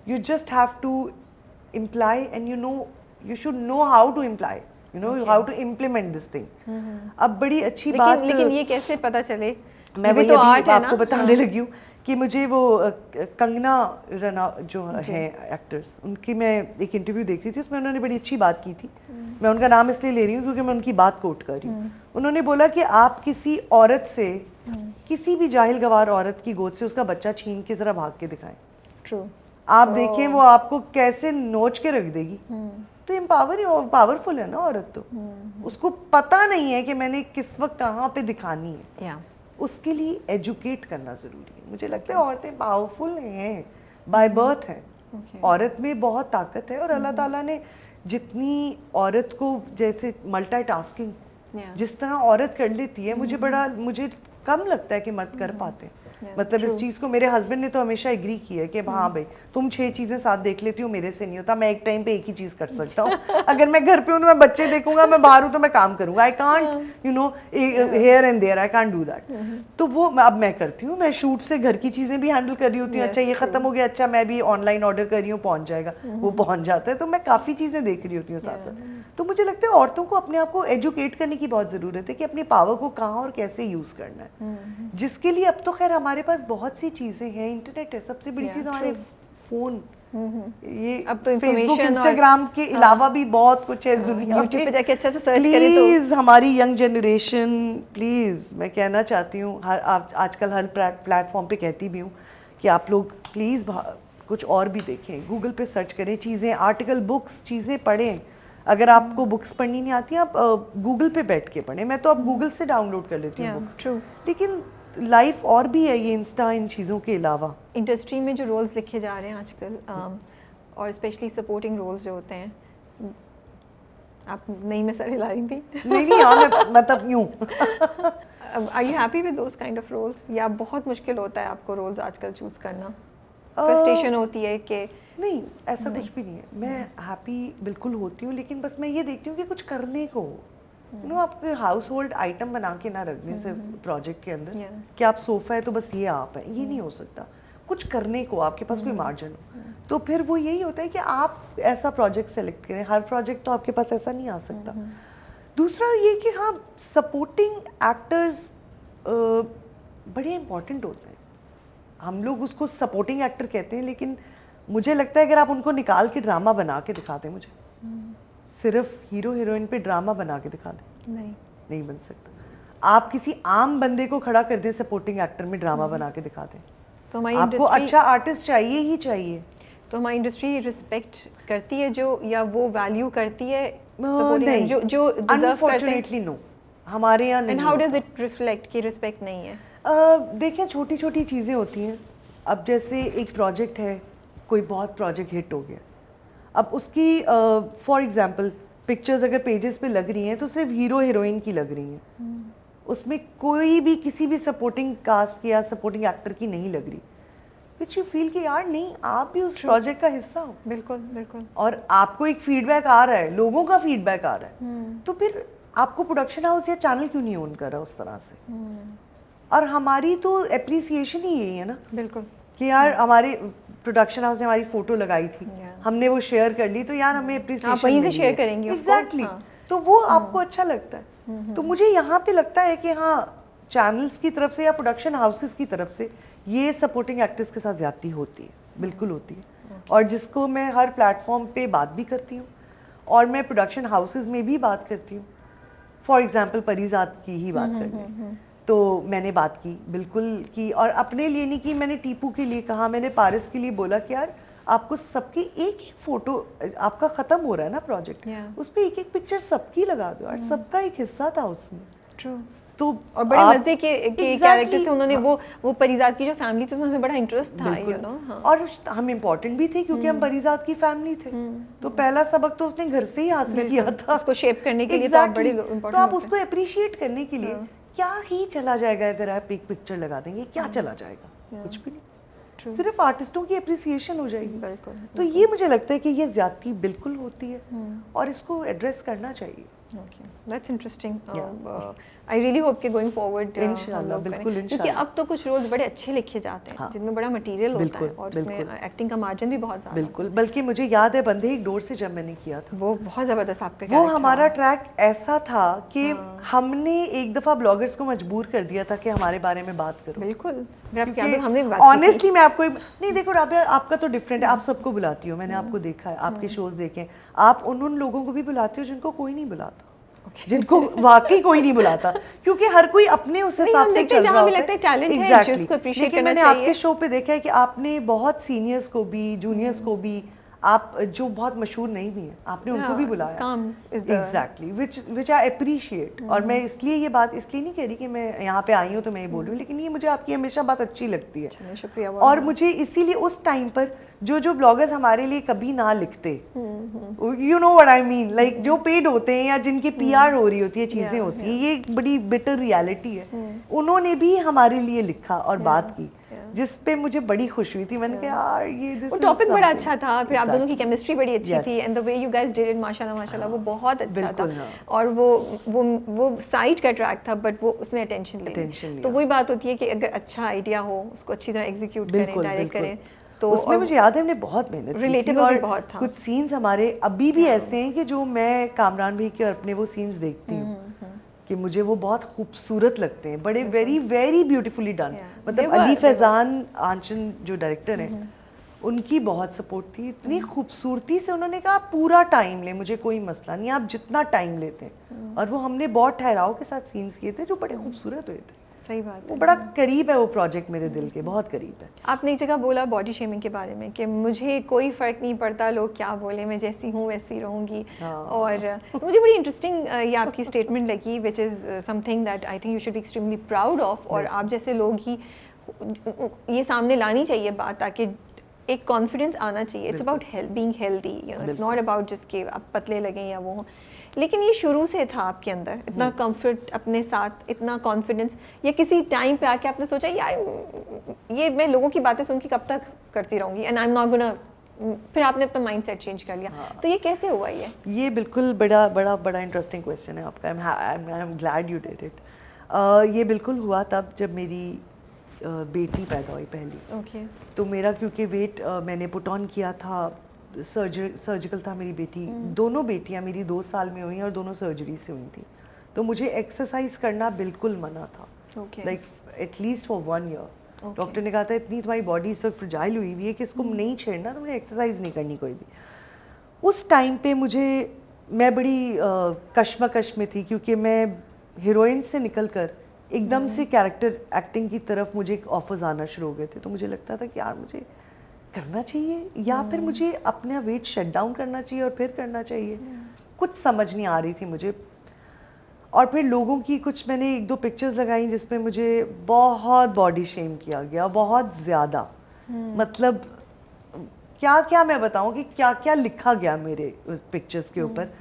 you just have to imply and you should know how to imply, you know how to implement this thing. अब बड़ी अच्छी बात, लेकिन ये कैसे पता चले? मैं भी तो आर्ट है आपको बताने लगी हूँ कि मुझे वो कंगना रनौत जो है एक्टर्स, उनकी मैं एक इंटरव्यू देख रही थी, उसमें उन्होंने बड़ी अच्छी बात की थी। मैं उनका नाम इसलिए ले रही हूँ क्योंकि मैं उनकी बात कोट कर रही हूँ। उन्होंने बोला कि आप किसी औरत से, किसी भी जाहिल गवार औरत की गोद से उसका बच्चा छीन के जरा भाग के दिखाएं, ट्रू, आप देखें वो आपको कैसे नोच के रख देगी। तो पावरफुल है ना औरत, तो उसको पता नहीं है कि मैंने किस वक्त कहाँ पे दिखानी है, उसके लिए एजुकेट करना ज़रूरी है। मुझे लगता है औरतें पावरफुल हैं, बाय बर्थ हैं, औरत में बहुत ताकत है और अल्लाह ताला ने जितनी औरत को जैसे मल्टीटास्किंग जिस तरह औरत कर लेती है, मुझे कम लगता है कि मर्द कर पाते। मतलब इस चीज़ को मेरे हस्बैंड ने तो हमेशा एग्री किया है कि हाँ भाई तुम 6 चीज़ें साथ देख लेती हो, मेरे से नहीं होता, मैं एक टाइम पे एक ही चीज़ कर सकता हूँ। अगर मैं घर पे हूँ तो मैं बच्चे देखूंगा, मैं बाहर हूँ तो मैं काम करूँगा, I can't you know here and there, I can't do that. तो वो अब मैं करती हूँ, मैं शूट से घर की चीज़ें भी हैंडल कर रही होती हूँ। अच्छा ये ख़त्म हो गया, अच्छा मैं भी ऑनलाइन ऑर्डर कर रही हूँ, पहुँच जाएगा, वो पहुँच जाता है। तो मैं काफ़ी चीज़ें देख रही होती हूँ साथ साथ। तो मुझे लगता है औरतों को अपने आप को एजुकेट करने की बहुत ज़रूरत है कि अपनी पावर को कहाँ और कैसे यूज़ करना है, जिसके लिए अब तो खैर हमारे पास बहुत सी चीज़ें हैं, इंटरनेट है, सबसे बड़ी चीज़ हमारे फोन, ये अब तो फेसबुक information इंस्टाग्राम के अलावा भी बहुत कुछ है इस दुनिया YouTube पे में। जाके अच्छा से सर्च करें तो प्लीज हमारी यंग जनरेशन, प्लीज मैं कहना चाहती हूँ, हर आजकल हर प्लेटफॉर्म पे कहती भी हूँ कि आप लोग प्लीज कुछ और भी देखें, गूगल पे सर्च करें चीज़ें, आर्टिकल, बुक्स, चीज़ें पढ़ें। अगर आपको बुक्स पढ़नी नहीं आती आप गूगल पे बैठ के पढ़ें। मैं तो अब गूगल से डाउनलोड कर लेती हूँ बुक्स, ट्रू। लेकिन लाइफ और भी है ये इंस्टा, इन चीज़ों के अलावा। इंडस्ट्री में जो रोल्स लिखे जा रहे हैं आजकल और स्पेशली सपोर्टिंग रोल्स जो होते हैं, आप नहीं में सर हिला रही थी नहीं हाँ, मैं मतलब यूँ are you happy with those kind of roles, या बहुत मुश्किल होता है आपको रोल्स आजकल चूज करना, फ्रस्ट्रेशन होती है कि नहीं, ऐसा कुछ भी नहीं है। मैं हैप्पी बिल्कुल होती हूँ, लेकिन बस मैं ये देखती हूँ कि कुछ करने को, आपके हाउस होल्ड आइटम बना के ना रखने से प्रोजेक्ट के अंदर कि आप सोफा है तो बस ये आप है, ये नहीं हो सकता। कुछ करने को आपके पास कोई मार्जिन हो, तो फिर वो यही होता है कि आप ऐसा प्रोजेक्ट सेलेक्ट करें। हर प्रोजेक्ट तो आपके पास ऐसा नहीं आ सकता। दूसरा ये कि हाँ, सपोर्टिंग एक्टर्स बड़े इंपॉर्टेंट होते हैं। हम लोग उसको सपोर्टिंग एक्टर कहते हैं, लेकिन मुझे लगता है अगर आप उनको निकाल के ड्रामा बना के दिखा दें, मुझे सिर्फ हीरो हीरोइन पे ड्रामा बना के दिखा दें, नहीं बन सकता। आप किसी आम बंदे को खड़ा कर दें सपोर्टिंग एक्टर में, ड्रामा बना के दिखा दें, तो हमारी आपको अच्छा आर्टिस्ट चाहिए ही चाहिए। तो हमारी इंडस्ट्री रिस्पेक्ट करती है जो, या वो वैल्यू करती है नहीं, जो जो डिजर्व करते हैं? अनफॉर्चुनेटली नो, हमारे यहाँ नहीं। And how does it reflect कि रिस्पेक्ट नहीं है? देखिए, छोटी छोटी चीज़ें होती हैं। अब जैसे एक प्रोजेक्ट है, कोई बहुत प्रोजेक्ट हिट हो गया, अब उसकी फॉर एग्जांपल पिक्चर्स अगर पेजेस पे लग रही हैं तो सिर्फ हीरो हीरोइन की लग रही हैं, उसमें कोई भी किसी भी सपोर्टिंग कास्ट की या सपोर्टिंग एक्टर की नहीं लग रही, विच यू फील कि यार नहीं, आप भी उस प्रोजेक्ट का हिस्सा हो। बिल्कुल बिल्कुल। और आपको एक फीडबैक आ रहा है, लोगों का फीडबैक आ रहा है, तो फिर आपको प्रोडक्शन हाउस या चैनल क्यों नहीं ओन कर रहा उस तरह से? और हमारी तो एप्रिसिएशन ही यही है ना, बिल्कुल, कि यार हमारे प्रोडक्शन हाउस ने हमारी फोटो लगाई थी, हमने वो शेयर कर ली, तो यार हमें एप्रिसिएशन आप वहीं से शेयर करेंगे। एग्जैक्टली, तो वो आपको अच्छा लगता है। तो मुझे यहाँ पे लगता है कि हाँ, चैनल्स की तरफ से या प्रोडक्शन हाउसेस की तरफ से ये सपोर्टिंग एक्टर्स के साथ ज्यादती होती है, बिल्कुल होती है। और जिसको मैं हर प्लेटफॉर्म पे बात भी करती हूँ, और मैं प्रोडक्शन हाउसेस में भी बात करती हूँ। फॉर एग्जाम्पल परिजात की ही बात कर लें, तो मैंने बात की, बिल्कुल की, और अपने लिए नहीं की, मैंने टीपू के लिए कहा, मैंने पारिस के लिए बोला कि यार आपको सबकी एक एक फोटो, आपका ख़त्म हो रहा है ना प्रोजेक्ट, उस पर एक एक पिक्चर सबकी लगा दो यार, सबका एक हिस्सा था उसमें। ट्रू। तो और बड़े मजे के कैरेक्टर थे उन्होंने, वो परिजात की जो फैमिली थी उसमें बड़ा इंटरेस्ट था, यू नो। और हम इम्पोर्टेंट भी थे क्योंकि हम परिजात की फैमिली थे, तो पहला सबक तो उसने घर से ही हासिल किया था, उसको शेप करने के लिए। तो आप बड़े इम्पोर्टेंट, तो आप उसको अप्रिशिएट करने के लिए क्या ही चला जाएगा अगर आप एक पिक्चर लगा देंगे, क्या चला जाएगा? कुछ भी नहीं, सिर्फ आर्टिस्टों की अप्रिसिएशन हो जाएगी। बिल्कुल। तो ये मुझे लगता है कि ये ज्यादती बिल्कुल होती है और इसको एड्रेस करना चाहिए। Okay, that's interesting. I really hope कि going forward इंशाल्लाह, बिल्कुल क्योंकि इंशाल्लाह। अब तो कुछ रोल्स बड़े अच्छे लिखे जाते हैं, जिनमें बड़ा मटेरियल होता है और उसमें एक्टिंग का मार्जिन भी बहुत ज़्यादा। बिल्कुल, बल्कि मुझे याद है बंधे एक डोर से जब मैंने किया था, वो बहुत ज़बरदस्त आपका वो हमारा ट्रैक ऐसा था कि हमने एक दफ़ा ब्लॉगर्स को मजबूर कर दिया था कि हमारे बारे में बात करो। बिल्कुल, हमने ऑनेस्टली मैं आपको नहीं, देखो राबिया, आपका तो डिफरेंट है, आप सबको बुलाती हो, मैंने आपको देखा है, आपके शोज देखे, आप उन लोगों को भी बुलाते हो जिनको कोई नहीं बुलाता, जिनको वाकई कोई नहीं बुलाता, क्योंकि हर कोई अपने उस हिसाब से चल रहा होता है। टैलेंट है जिसको अप्रिशिएट करना चाहिए। मैंने आपके शो पे देखा है कि आपने बहुत सीनियर्स को भी, जूनियर्स को भी, आप जो बहुत मशहूर नहीं भी हैं, आपने उनको भी बुलाया। Exactly, which I appreciate. और मैं इसलिए ये बात इसलिए नहीं कह रही कि मैं यहाँ पे आई हूँ तो मैं ये बोल रही हूँ, लेकिन ये मुझे आपकी हमेशा बात अच्छी लगती है। शुक्रिया। और मुझे इसीलिए उस टाइम पर जो ब्लॉगर्स हमारे लिए कभी ना लिखते, you know what I mean, like जो पेड होते हैं या जिनकी पीआर हो रही होती है, चीजें होती है, ये एक बड़ी बिटर रियलिटी है, उन्होंने भी हमारे लिए लिखा और बात की, जिस पे मुझे बड़ी खुशी हुई थी। मैंने कहा यार ये वो टॉपिक बड़ा अच्छा था, फिर आप दोनों की केमिस्ट्री बड़ी अच्छी थी, and the way you guys did it, माशाल्लाह माशाल्लाह, वो बहुत अच्छा था। और वो साइड का ट्रैक था, बट वो उसने अटेंशन ली। तो वही बात होती है कि अगर अच्छा आइडिया हो, उसको अच्छी तरह एग्जीक्यूट करें, डायरेक्ट करें, तो उसमें मुझे याद है हमने बहुत मेहनत की थी, और बहुत था। कुछ सीन्स हमारे अभी भी ऐसे हैं कि जो मैं कामरान भाई के और अपने वो सीन्स देखती हूँ कि मुझे वो बहुत खूबसूरत लगते हैं, बड़े वेरी वेरी ब्यूटीफुली डन। मतलब अली फैजान आंचन जो डायरेक्टर हैं, उनकी बहुत सपोर्ट थी, इतनी खूबसूरती से उन्होंने कहा आप पूरा टाइम ले, मुझे कोई मसला नहीं, आप जितना टाइम लेते हैं। और वो हमने बहुत ठहराव के साथ सीन्स किए थे जो बड़े खूबसूरत हुए थे। सही बात वो है। बड़ा करीब है वो प्रोजेक्ट मेरे दिल के, बहुत करीब है। आपने एक जगह बोला बॉडी शेमिंग के बारे में कि मुझे कोई फ़र्क नहीं पड़ता लोग क्या बोले, मैं जैसी हूँ वैसी रहूँगी। और तो मुझे बड़ी इंटरेस्टिंग ये आपकी स्टेटमेंट लगी, which is something that I think you should be extremely proud of. और आप जैसे लोग ही ये सामने लानी चाहिए बात, ताकि एक कॉन्फिडेंस आना चाहिए। It's about being healthy, you know, it's not about जिसके आप पतले लगें या वो हों। लेकिन ये शुरू से था आपके अंदर, इतना कंफर्ट अपने साथ, इतना कॉन्फिडेंस, या किसी टाइम पे आके आपने सोचा यार ये मैं लोगों की बातें सुन के कब तक करती रहूँगी, and I am not gonna, फिर आपने अपना माइंडसेट चेंज कर लिया। तो ये कैसे हुआ? ये बिल्कुल बड़ा इंटरेस्टिंग क्वेश्चन है आपका। I am glad you did it. ये बिल्कुल हुआ तब जब मेरी बेटी पैदा हुई पहली। ओके। तो मेरा क्योंकि वेट मैंने पुट ऑन किया था, सर्जिकल था मेरी बेटी, दोनों बेटियां मेरी 2 साल में हुई और दोनों सर्जरी से हुई थी। तो मुझे एक्सरसाइज करना बिल्कुल मना था, like at least for 1 year. Doctor ने कहा था इतनी तुम्हारी बॉडी इस वक्त फ्रजाइल हुई हुई है कि इसको नहीं छेड़ना, तुमने एक्सरसाइज नहीं करनी कोई भी। उस टाइम पे मैं बड़ी कश्मकश में थी, क्योंकि मैं हीरोइन से निकल कर एकदम से कैरेक्टर एक्टिंग की तरफ मुझे ऑफर्स आना शुरू हो गए थे। तो मुझे लगता था कि यार मुझे करना चाहिए या फिर मुझे अपना वेट शट डाउन करना चाहिए और फिर करना चाहिए। कुछ समझ नहीं आ रही थी मुझे। और फिर लोगों की कुछ मैंने 1-2 पिक्चर्स लगाई जिसमें मुझे बहुत बॉडी शेम किया गया, बहुत ज़्यादा। मतलब क्या क्या मैं बताऊं कि क्या क्या लिखा गया मेरे उस पिक्चर्स के ऊपर।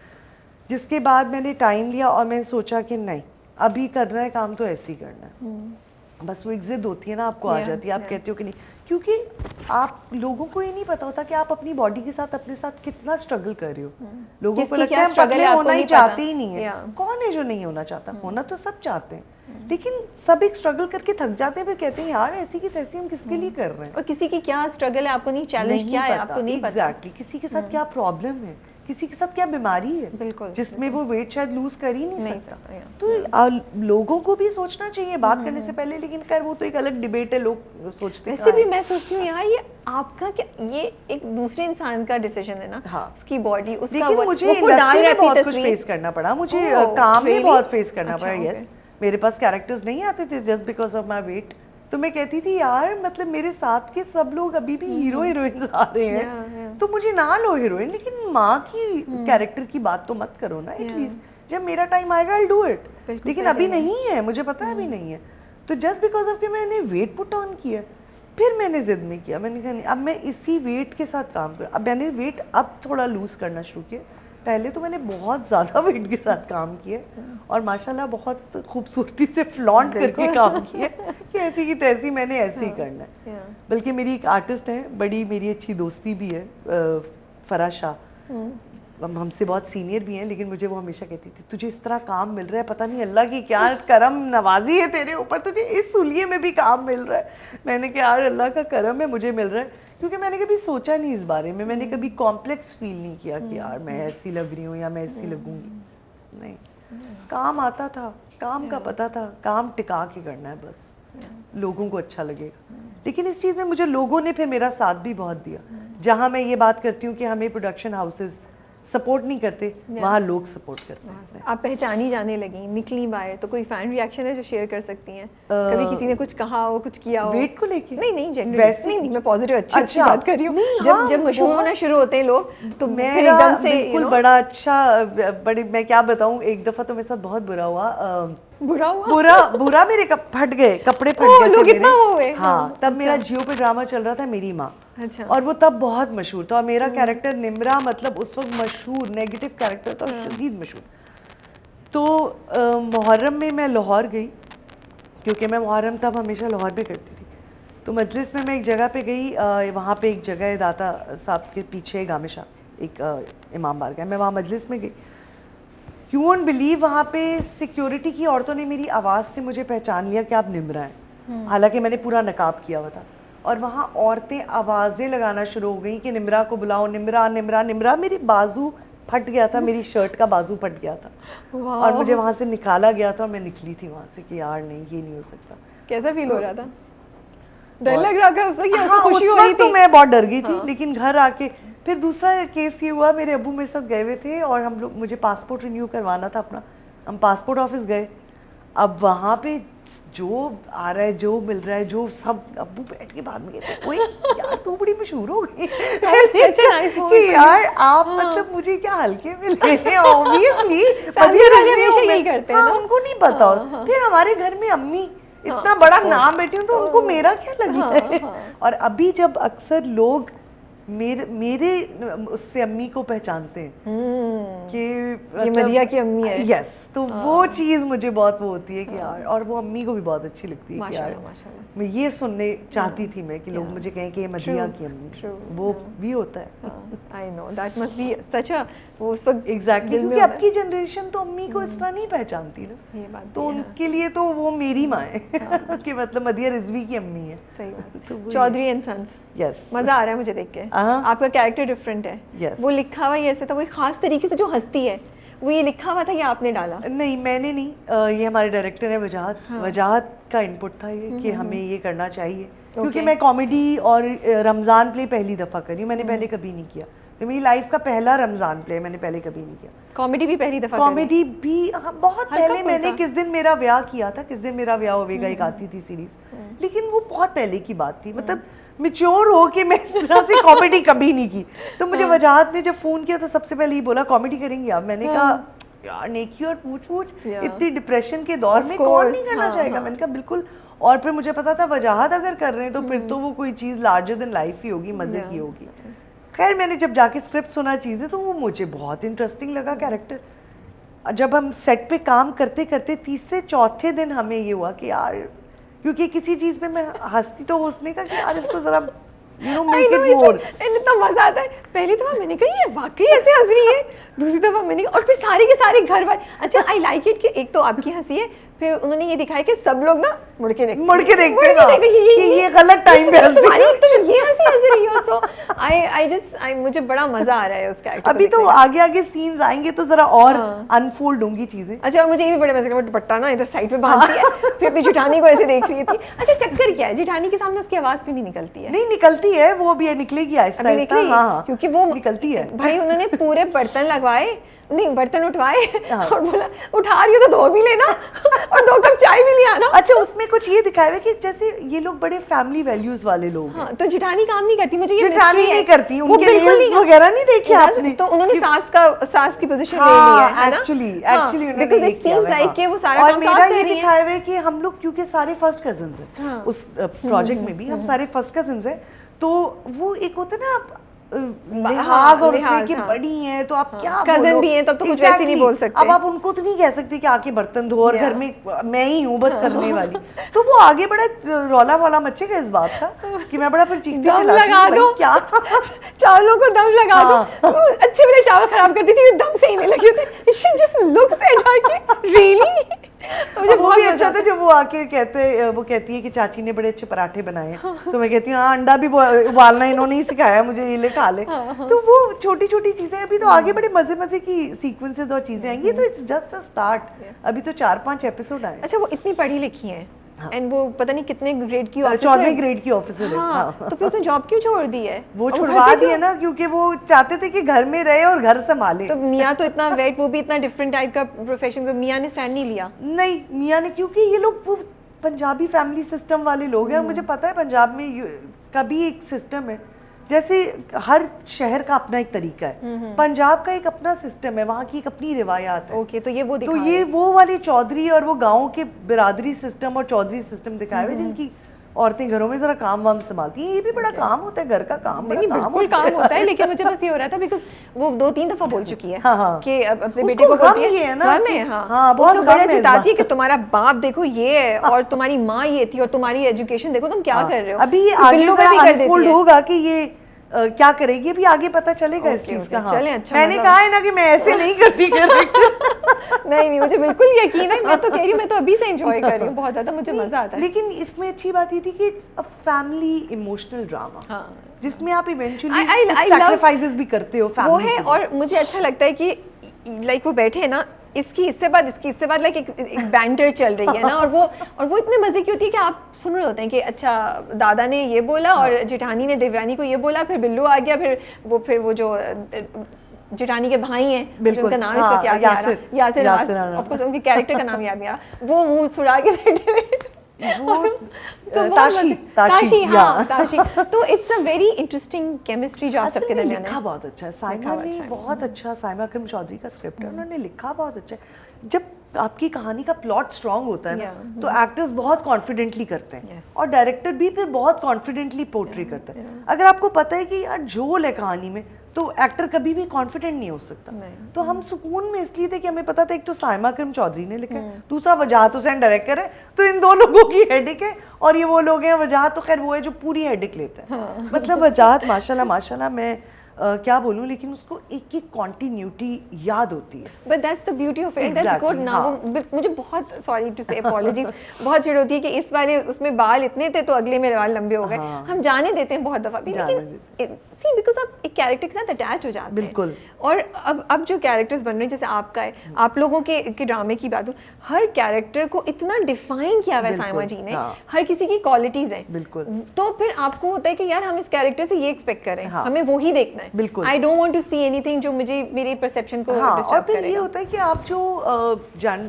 जिसके बाद मैंने टाइम लिया और मैंने सोचा कि नहीं, अभी करना है काम तो ऐसे ही करना है। बस वो एक जिद होती है ना, आपको आ जाती है, आप कहते हो कि नहीं, क्योंकि आप लोगों को ये नहीं पता होता कि आप अपनी बॉडी के साथ अपने साथ कितना स्ट्रगल कर रहे हो। लोगों को लगता है हम पतले होना ही चाहते ही नहीं है। कौन है जो नहीं होना चाहता? होना तो सब चाहते हैं, लेकिन सब एक स्ट्रगल करके थक जाते हैं, फिर कहते हैं यार ऐसी की तैसी हम किसके लिए कर रहे हैं। और किसी की क्या स्ट्रगल है आपको नहीं, चैलेंज क्या है आपको नहीं पता। एग्जैक्टली, किसी के साथ क्या प्रॉब्लम है, किसी के साथ क्या बीमारी है, बिल्कुल, जिसमें वो वेट शायद लूज कर ही नहीं सकता। तो लोगों को भी सोचना चाहिए बात करने से पहले, लेकिन खैर वो तो एक अलग डिबेट है, लोग सोचते हैं। वैसे भी मैं सोचती हूँ यार, ये आपका क्या, ये एक दूसरे इंसान का डिसीजन है ना। हाँ। उसकी बॉडी, उसका लेकिन मुझे इंडस्ट्री में बहुत कुछ फेस करना पड़ा, मुझे काम में बहुत फेस करना पड़ा। यस, मेरे पास कैरेक्टर्स नहीं आते थे just because of my weight. तो मैं कहती थी यार, मतलब मेरे साथ के सब लोग अभी भी हीरो हीरोइंस आ रहे हैं, तो मुझे ना लो हीरोइन, लेकिन माँ की कैरेक्टर की बात तो मत करो ना। एटलीस्ट जब मेरा टाइम आएगा आई डू इट, लेकिन अभी नहीं है, मुझे पता है अभी नहीं है। तो जस्ट बिकॉज ऑफ कि मैंने वेट पुट ऑन किया, फिर मैंने जिद में किया, मैंने कहा अब मैं इसी वेट के साथ काम करूँ। अब मैंने वेट अब थोड़ा लूज करना शुरू किया। पहले तो मैंने बहुत ज़्यादा वेट के साथ काम किया और माशाल्लाह बहुत खूबसूरती से फ्लॉन्ट करके काम किया कि ऐसी की तैसी मैंने ऐसे ही करना है। बल्कि मेरी एक आर्टिस्ट है, बड़ी मेरी अच्छी दोस्ती भी है, फरा शाह, हमसे बहुत सीनियर भी हैं, लेकिन मुझे वो हमेशा कहती थी तुझे इस तरह काम मिल रहा है, पता नहीं अल्लाह की क्या करम नवाजी है तेरे ऊपर, तुझे इस सुलिये में भी काम मिल रहा है। मैंने कहा यार अल्लाह का करम है, मुझे मिल रहा है, क्योंकि मैंने कभी सोचा नहीं इस बारे में, मैंने कभी कॉम्प्लेक्स फील नहीं किया कि यार मैं ऐसी लग रही हूँ या मैं ऐसी लगूंगी। नहीं, काम आता था, काम का पता था, काम टिका के करना है बस, लोगों को अच्छा लगेगा। लेकिन इस चीज़ में मुझे लोगों ने फिर मेरा साथ भी बहुत दिया। जहाँ मैं ये बात करती हूँ कि हमें प्रोडक्शन हाउसेस सपोर्ट नहीं करते, वहाँ लोग सपोर्ट करते हैं। आप पहचानी जाने लगी, निकली बाहर, तो कोई फैन रिएक्शन है जो शेयर कर सकती हैं? कभी किसी ने कुछ कहा हो, कुछ किया हो? वेट को लेके? नहीं जनरली नहीं, मैं पॉजिटिव अच्छी बात कर रही हूँ। जब मशहूर होना शुरू होते हैं लोग, तो मैं एकदम से बिल्कुल बड़ा अच्छा, बड़ी मैं क्या बताऊँ, एक दफा तो मेरे साथ बहुत बुरा हुआ। बुरा मेरे फट गए, कपड़े फट गए लोग इतना हुए। हाँ, तब मेरा जियो पे ड्रामा चल रहा था मेरी माँ। अच्छा। और वो तब बहुत मशहूर था और मेरा कैरेक्टर निम्रा, मतलब उस वक्त मशहूर नेगेटिव कैरेक्टर था, शदीद मशहूर। तो मुहर्रम में मैं लाहौर गई, क्योंकि मैं मुहर्रम तब हमेशा लाहौर में करती थी। तो मजलिस में मैं एक जगह पे गई, वहाँ पे एक जगह है दाता साहब के पीछे गामिशा, एक इमाम बारगाह, मैं वहाँ मजलिस में गई। यू वोंट बिलीव, वहाँ पे सिक्योरिटी की औरतों ने मेरी आवाज़ से मुझे पहचान लिया कि आप निम्रा हैं, हालांकि मैंने पूरा नकाब किया हुआ था। और वहाँ औरतें आवाज़ें लगाना शुरू हो गई कि निम्रा को बुलाओ, निम्रा निम्रा निम्रा। मेरी बाजू फट गया था, मेरी शर्ट का बाजू फट गया था और मुझे वहाँ से निकाला गया था और मैं निकली थी वहाँ से कि यार नहीं, ये नहीं हो सकता। कैसा फील हो रहा था? डर लग रहा था उस वक्त, या हाँ, उसको खुशी उस हो रही वक्त तो थी? मैं बहुत डर गई थी, लेकिन घर आके फिर दूसरा केस ये हुआ, मेरे अब्बू मेरे साथ गए हुए थे और हम लोग, मुझे पासपोर्ट रिन्यू करवाना था अपना, हम पासपोर्ट ऑफिस गए। अब वहाँ पे जो आ रहा है, जो मिल रहा है, जो सब, अब्बू बैठ के बाद में कहते ओए यार तू बड़ी मशहूर हो गई कि यार आप मतलब मुझे क्या हल्के में ले रहे हैं, ऑब्वियसली हमेशा यही करते हैं ना, उनको नहीं पता। फिर हमारे घर में अम्मी इतना बड़ा नाम बैठी हूँ तो उनको मेरा क्या लगता है। और अभी जब अक्सर लोग मेरे उससे अम्मी को पहचानते हैं कि ये मदिया की अम्मी है, यस, तो वो चीज़ मुझे बहुत वो होती है कि यार, और वो अम्मी को भी बहुत अच्छी लगती है कि यार मैं ये सुनने चाहती थी मैं कि लोग मुझे कहें कि ये मदिया की अम्मी, वो भी होता है। I know that must be such a, वो उस वक्त एग्जैक्टली, क्योंकि अब की जनरेशन तो अम्मी को इस तरह नहीं पहचानती ना, ये बात तो उनके लिए तो वो मेरी माँ है कि मतलब मदिया रिजवी की अम्मी है। सही बात। चौधरी एंड सन्स, यस, मजा आ रहा है मुझे देख के, आपका कैरेक्टर डिफरेंट है। Yes. वो लिखा हुआ ही ऐसे था, कोई खास तरीके से जो हंसती है, वो ये लिखा हुआ था या आपने डाला? नहीं, मैंने नहीं, ये हमारे डायरेक्टर है वजाहत, वजाहत का इनपुट था ये कि हमें ये करना चाहिए, क्योंकि मैं कॉमेडी और रमज़ान प्ले पहली दफ़ा करी, मैंने पहले कभी नहीं किया, तो मेरी लाइफ का पहला रमज़ान प्ले मैंने पहले कभी नहीं किया। कॉमेडी भी पहली दफ़ा? कॉमेडी भी हाँ, बहुत पहले मैंने किस दिन मेरा ब्याह किया था, किस दिन मेरा ब्याह होगा, एक आती थी सीरीज, लेकिन वो बहुत पहले की बात थी, मतलब मैच्योर हो कि मैं इस तरह से कॉमेडी कभी नहीं की। तो मुझे वजाहत ने जब फोन किया तो सबसे पहले ही बोला कॉमेडी करेंगे आप, मैंने कहा यार नेकी और पूछ पूछ, इतनी डिप्रेशन के दौर में कौन नहीं करना चाहेगा, मैंने कहा बिल्कुल। और फिर मुझे पता था वजाहत अगर कर रहे हैं तो फिर तो वो कोई चीज़ लार्जर देन लाइफ ही होगी, मज़े की होगी। खैर मैंने जब जाके स्क्रिप्ट सुना चीज़ें तो वो मुझे बहुत इंटरेस्टिंग लगा कैरेक्टर। जब हम सेट पे काम करते करते तीसरे चौथे दिन हमें ये हुआ कि यार, क्योंकि किसी चीज़ में मैं हंसती तो उसने कहा कि यार इसको ज़रा मेक इट मोर, इतना मजा आता है। पहली दफा मैंने कहा ये वाकई ऐसे हंस रही है, दूसरी दफा मैंने, और फिर सारे के सारे घर वाले, अच्छा आई लाइक इट कि एक तो आपकी हंसी है, फिर उन्होंने ये दिखाया कि सब लोग ना मुड़ के देखते ये गलत टाइम पे हंस रही है, तुम ये हंस रही हो। सो आई मुझे बड़ा मजा आ रहा है उस कैरेक्टर। अभी तो आगे आगे सीन्स आएंगे तो जरा और अनफोल्ड होंगी चीजें। अच्छा मुझे ये भी बड़े मजे का, दुपट्टा ना इधर साइड पे बांधती है, फिर अपनी जिठानी को ऐसे देख रही थी। अच्छा चक्कर क्या है, जिठानी के सामने उसकी आवाज क्यों नहीं निकलती है? नहीं निकलती है, वो भी निकलेगी आहिस्ता आहिस्ता। हाँ, क्योंकि वो निकलती है भाई, उन्होंने पूरे बर्तन लगवाए, नहीं बर्तन उठवाए और बोला उठा रही हो तो धो भी लेना और 2 कप चाय भी ले आना। अच्छा उसमें कुछ ये दिखाया है कि जैसे ये लोग बड़े फैमिली वैल्यूज वाले लोग हैं। हाँ, तो जिठानी काम नहीं करती, मुझे ये जिठानी नहीं करती, उनके नेल्स वगैरह नहीं देखे आपने? तो उन्होंने सास की पोजीशन ले ली है ना, actually because it seems like कि वो सारा काम मेरा ये दिखाया है कि हम लोग क्योंकि सारे फर्स्ट कजिन्स हैं, उस प्रोजेक्ट में भी हम सारे फर्स्ट कजिन्स हैं, तो वो एक होता है ना आप लिहाज और उसमें कि बड़ी हैं तो आप क्या कजन भी हैं तब तो कुछ वैसे नहीं बोल सकते। अब आप उनको तो नहीं कह सकते कि आके बर्तन धो और घर में मैं ही हूँ बस करने वाली। तो वो आगे बड़ा रौला वौला मचेगा इस बात का कि मैं बड़ा फिर चीखती चिल्लाती हूँ क्या चावलों को दम लगा दो। अच्छे वाले चावल खराब करती थी, दम से ही नहीं लगे थे। She just looks at her कि रियली। मुझे बहुत अच्छा था जब वो आके वो कहती है कि चाची ने बड़े अच्छे पराठे बनाए, तो मैं कहती हूँ हाँ अंडा भी उबालना इन्होंने ही सिखाया मुझे, ये ले खा ले। तो वो छोटी छोटी चीजें, अभी तो आगे बड़े मजे मजे की सीक्वेंसेस और चीजें आएंगी, तो इट्स जस्ट अ स्टार्ट, अभी तो 4-5 एपिसोड आए। अच्छा वो इतनी पढ़ी लिखी है एंड वो पता नहीं कितने ग्रेड की ऑफिसर, 4वें ग्रेड की ऑफिसर है। हाँ, तो फिर उसने जॉब क्यों छोड़ दी है? वो छुड़वा दी है ना, क्योंकि वो चाहते थे कि घर में रहे और घर संभाले। तो मियाँ तो इतना वेट, वो भी इतना डिफरेंट टाइप का प्रोफेशन, तो मियाँ ने स्टैंड नहीं लिया? नहीं, मियाँ ने, क्योंकि ये लोग वो पंजाबी फैमिली सिस्टम वाले लोग हैं। मुझे पता है पंजाब में का भी एक सिस्टम है, जैसे हर शहर का अपना एक तरीका है, पंजाब का एक अपना सिस्टम है, वहाँ की एक अपनी रिवायात है। ओके, तो ये वो तो ये वो वाली चौधरी और वो गाँव के बिरादरी सिस्टम और चौधरी सिस्टम दिखाए हुए, जिनकी औरतें घरों में जरा काम वाम संभालती हैं। ये भी बड़ा काम होता है, घर का काम नहीं, बिल्कुल काम होता है, लेकिन मुझे बस ये हो रहा था बिकॉज़ वो 2-3 दफा बोल चुकी है कि अपने बेटे को बोलती है घर में, हाँ बहुत बड़ा चिताती है कि तुम्हारा बाप देखो ये है और तुम्हारी माँ ये थी और तुम्हारी एजुकेशन देखो तुम क्या कर रहे हो। अभी ये आगे अनफोल्ड होगा कि ये क्या करेगी, अभी आगे पता चलेगा इस चीज का। चले, अच्छा मैंने कहा है ना कि मैं ऐसे नहीं करती नहीं मुझे बिल्कुल यकीन है, मैं तो कह रही हूँ, मैं तो अभी से एंजॉय कर रही हूँ, बहुत ज्यादा मुझे मजा आता है। लेकिन इसमें अच्छी बात ये थी कि it's a family emotional drama, जिसमें आप इवेंचुअली सैक्रिफाइसेस भी करते हो फैमिली वो है। और मुझे अच्छा लगता है कि लाइक वो बैठे हैं ना इससे बाद लाइक एक बैंटर चल रही है ना, और वो इतने मजे की होती है कि आप सुन रहे होते हैं कि अच्छा दादा ने ये बोला और जेठानी ने देवरानी को ये बोला, फिर बिल्लू आ गया, फिर वो जो जेठानी के भाई हैं, जो उनका नाम इस वक्त याद नहीं आ रहा, यासिर ऑफ कोर्स उनके कैरेक्टर का नाम याद नहीं आ रहा, वो मुंह छुड़ा के बैठे हुए ताशी, हाँ ताशी। तो it's a very interesting chemistry जो आप सबके दरमियान है। लिखा बहुत अच्छा है, साइमा ने बहुत अच्छा, साइमा अकरम चौधरी का स्क्रिप्ट है, उन्होंने लिखा बहुत अच्छा है। जब आपकी कहानी का प्लॉट स्ट्रांग होता है ना, तो एक्टर्स बहुत कॉन्फिडेंटली करते हैं और डायरेक्टर भी फिर बहुत कॉन्फिडेंटली पोर्ट्रे करता है। अगर आपको पता है कि यार झोल है कहानी में, तो एक्टर कभी भी कॉन्फिडेंट नहीं हो सकता। तो हम सुकून में इसलिए थे कि हमें पता था एक तो साइमा अकरम चौधरी ने लिखा है, दूसरा वजाहत हुसैन डायरेक्टर है, तो इन दो लोगों की हेडेक है। और ये वो लोग हैं, वजाहत तो खैर वो है जो पूरी हेडेक लेता है, मतलब वजाहत माशाल्लाह मैं क्या बोलूं, लेकिन उसको एक एक कॉन्टिन्यूटी याद होती है। But that's the beauty of it, that's good ना। मुझे बहुत सॉरी टू से अपॉलजीज बहुत चिढ़ होती है कि इस वाले उसमें बाल इतने थे तो अगले में बाल लंबे हो गए। हम जाने देते हैं बहुत दफा भी, लेकिन सी बिकॉज आप एक कैरेक्टर के साथ अटैच हो जाते हैं। बिल्कुल। और अब जो कैरेक्टर्स बन रहे हैं, जैसे आपका है, आप लोगों के ड्रामे की बात हो, हर कैरेक्टर को इतना डिफाइन किया हुआ है साइमा जी ने, हर किसी की क्वालिटीज हैं। बिल्कुल। तो फिर आपको होता है कि यार हम इस कैरेक्टर से ये एक्सपेक्ट करें, हमें वो ही देखना है। बिल्कुल। I don't want to see anything जो मुझे मेरी परसेप्शन को डिस्टर्ब करेगा। और फिर ये होता है कि आप जो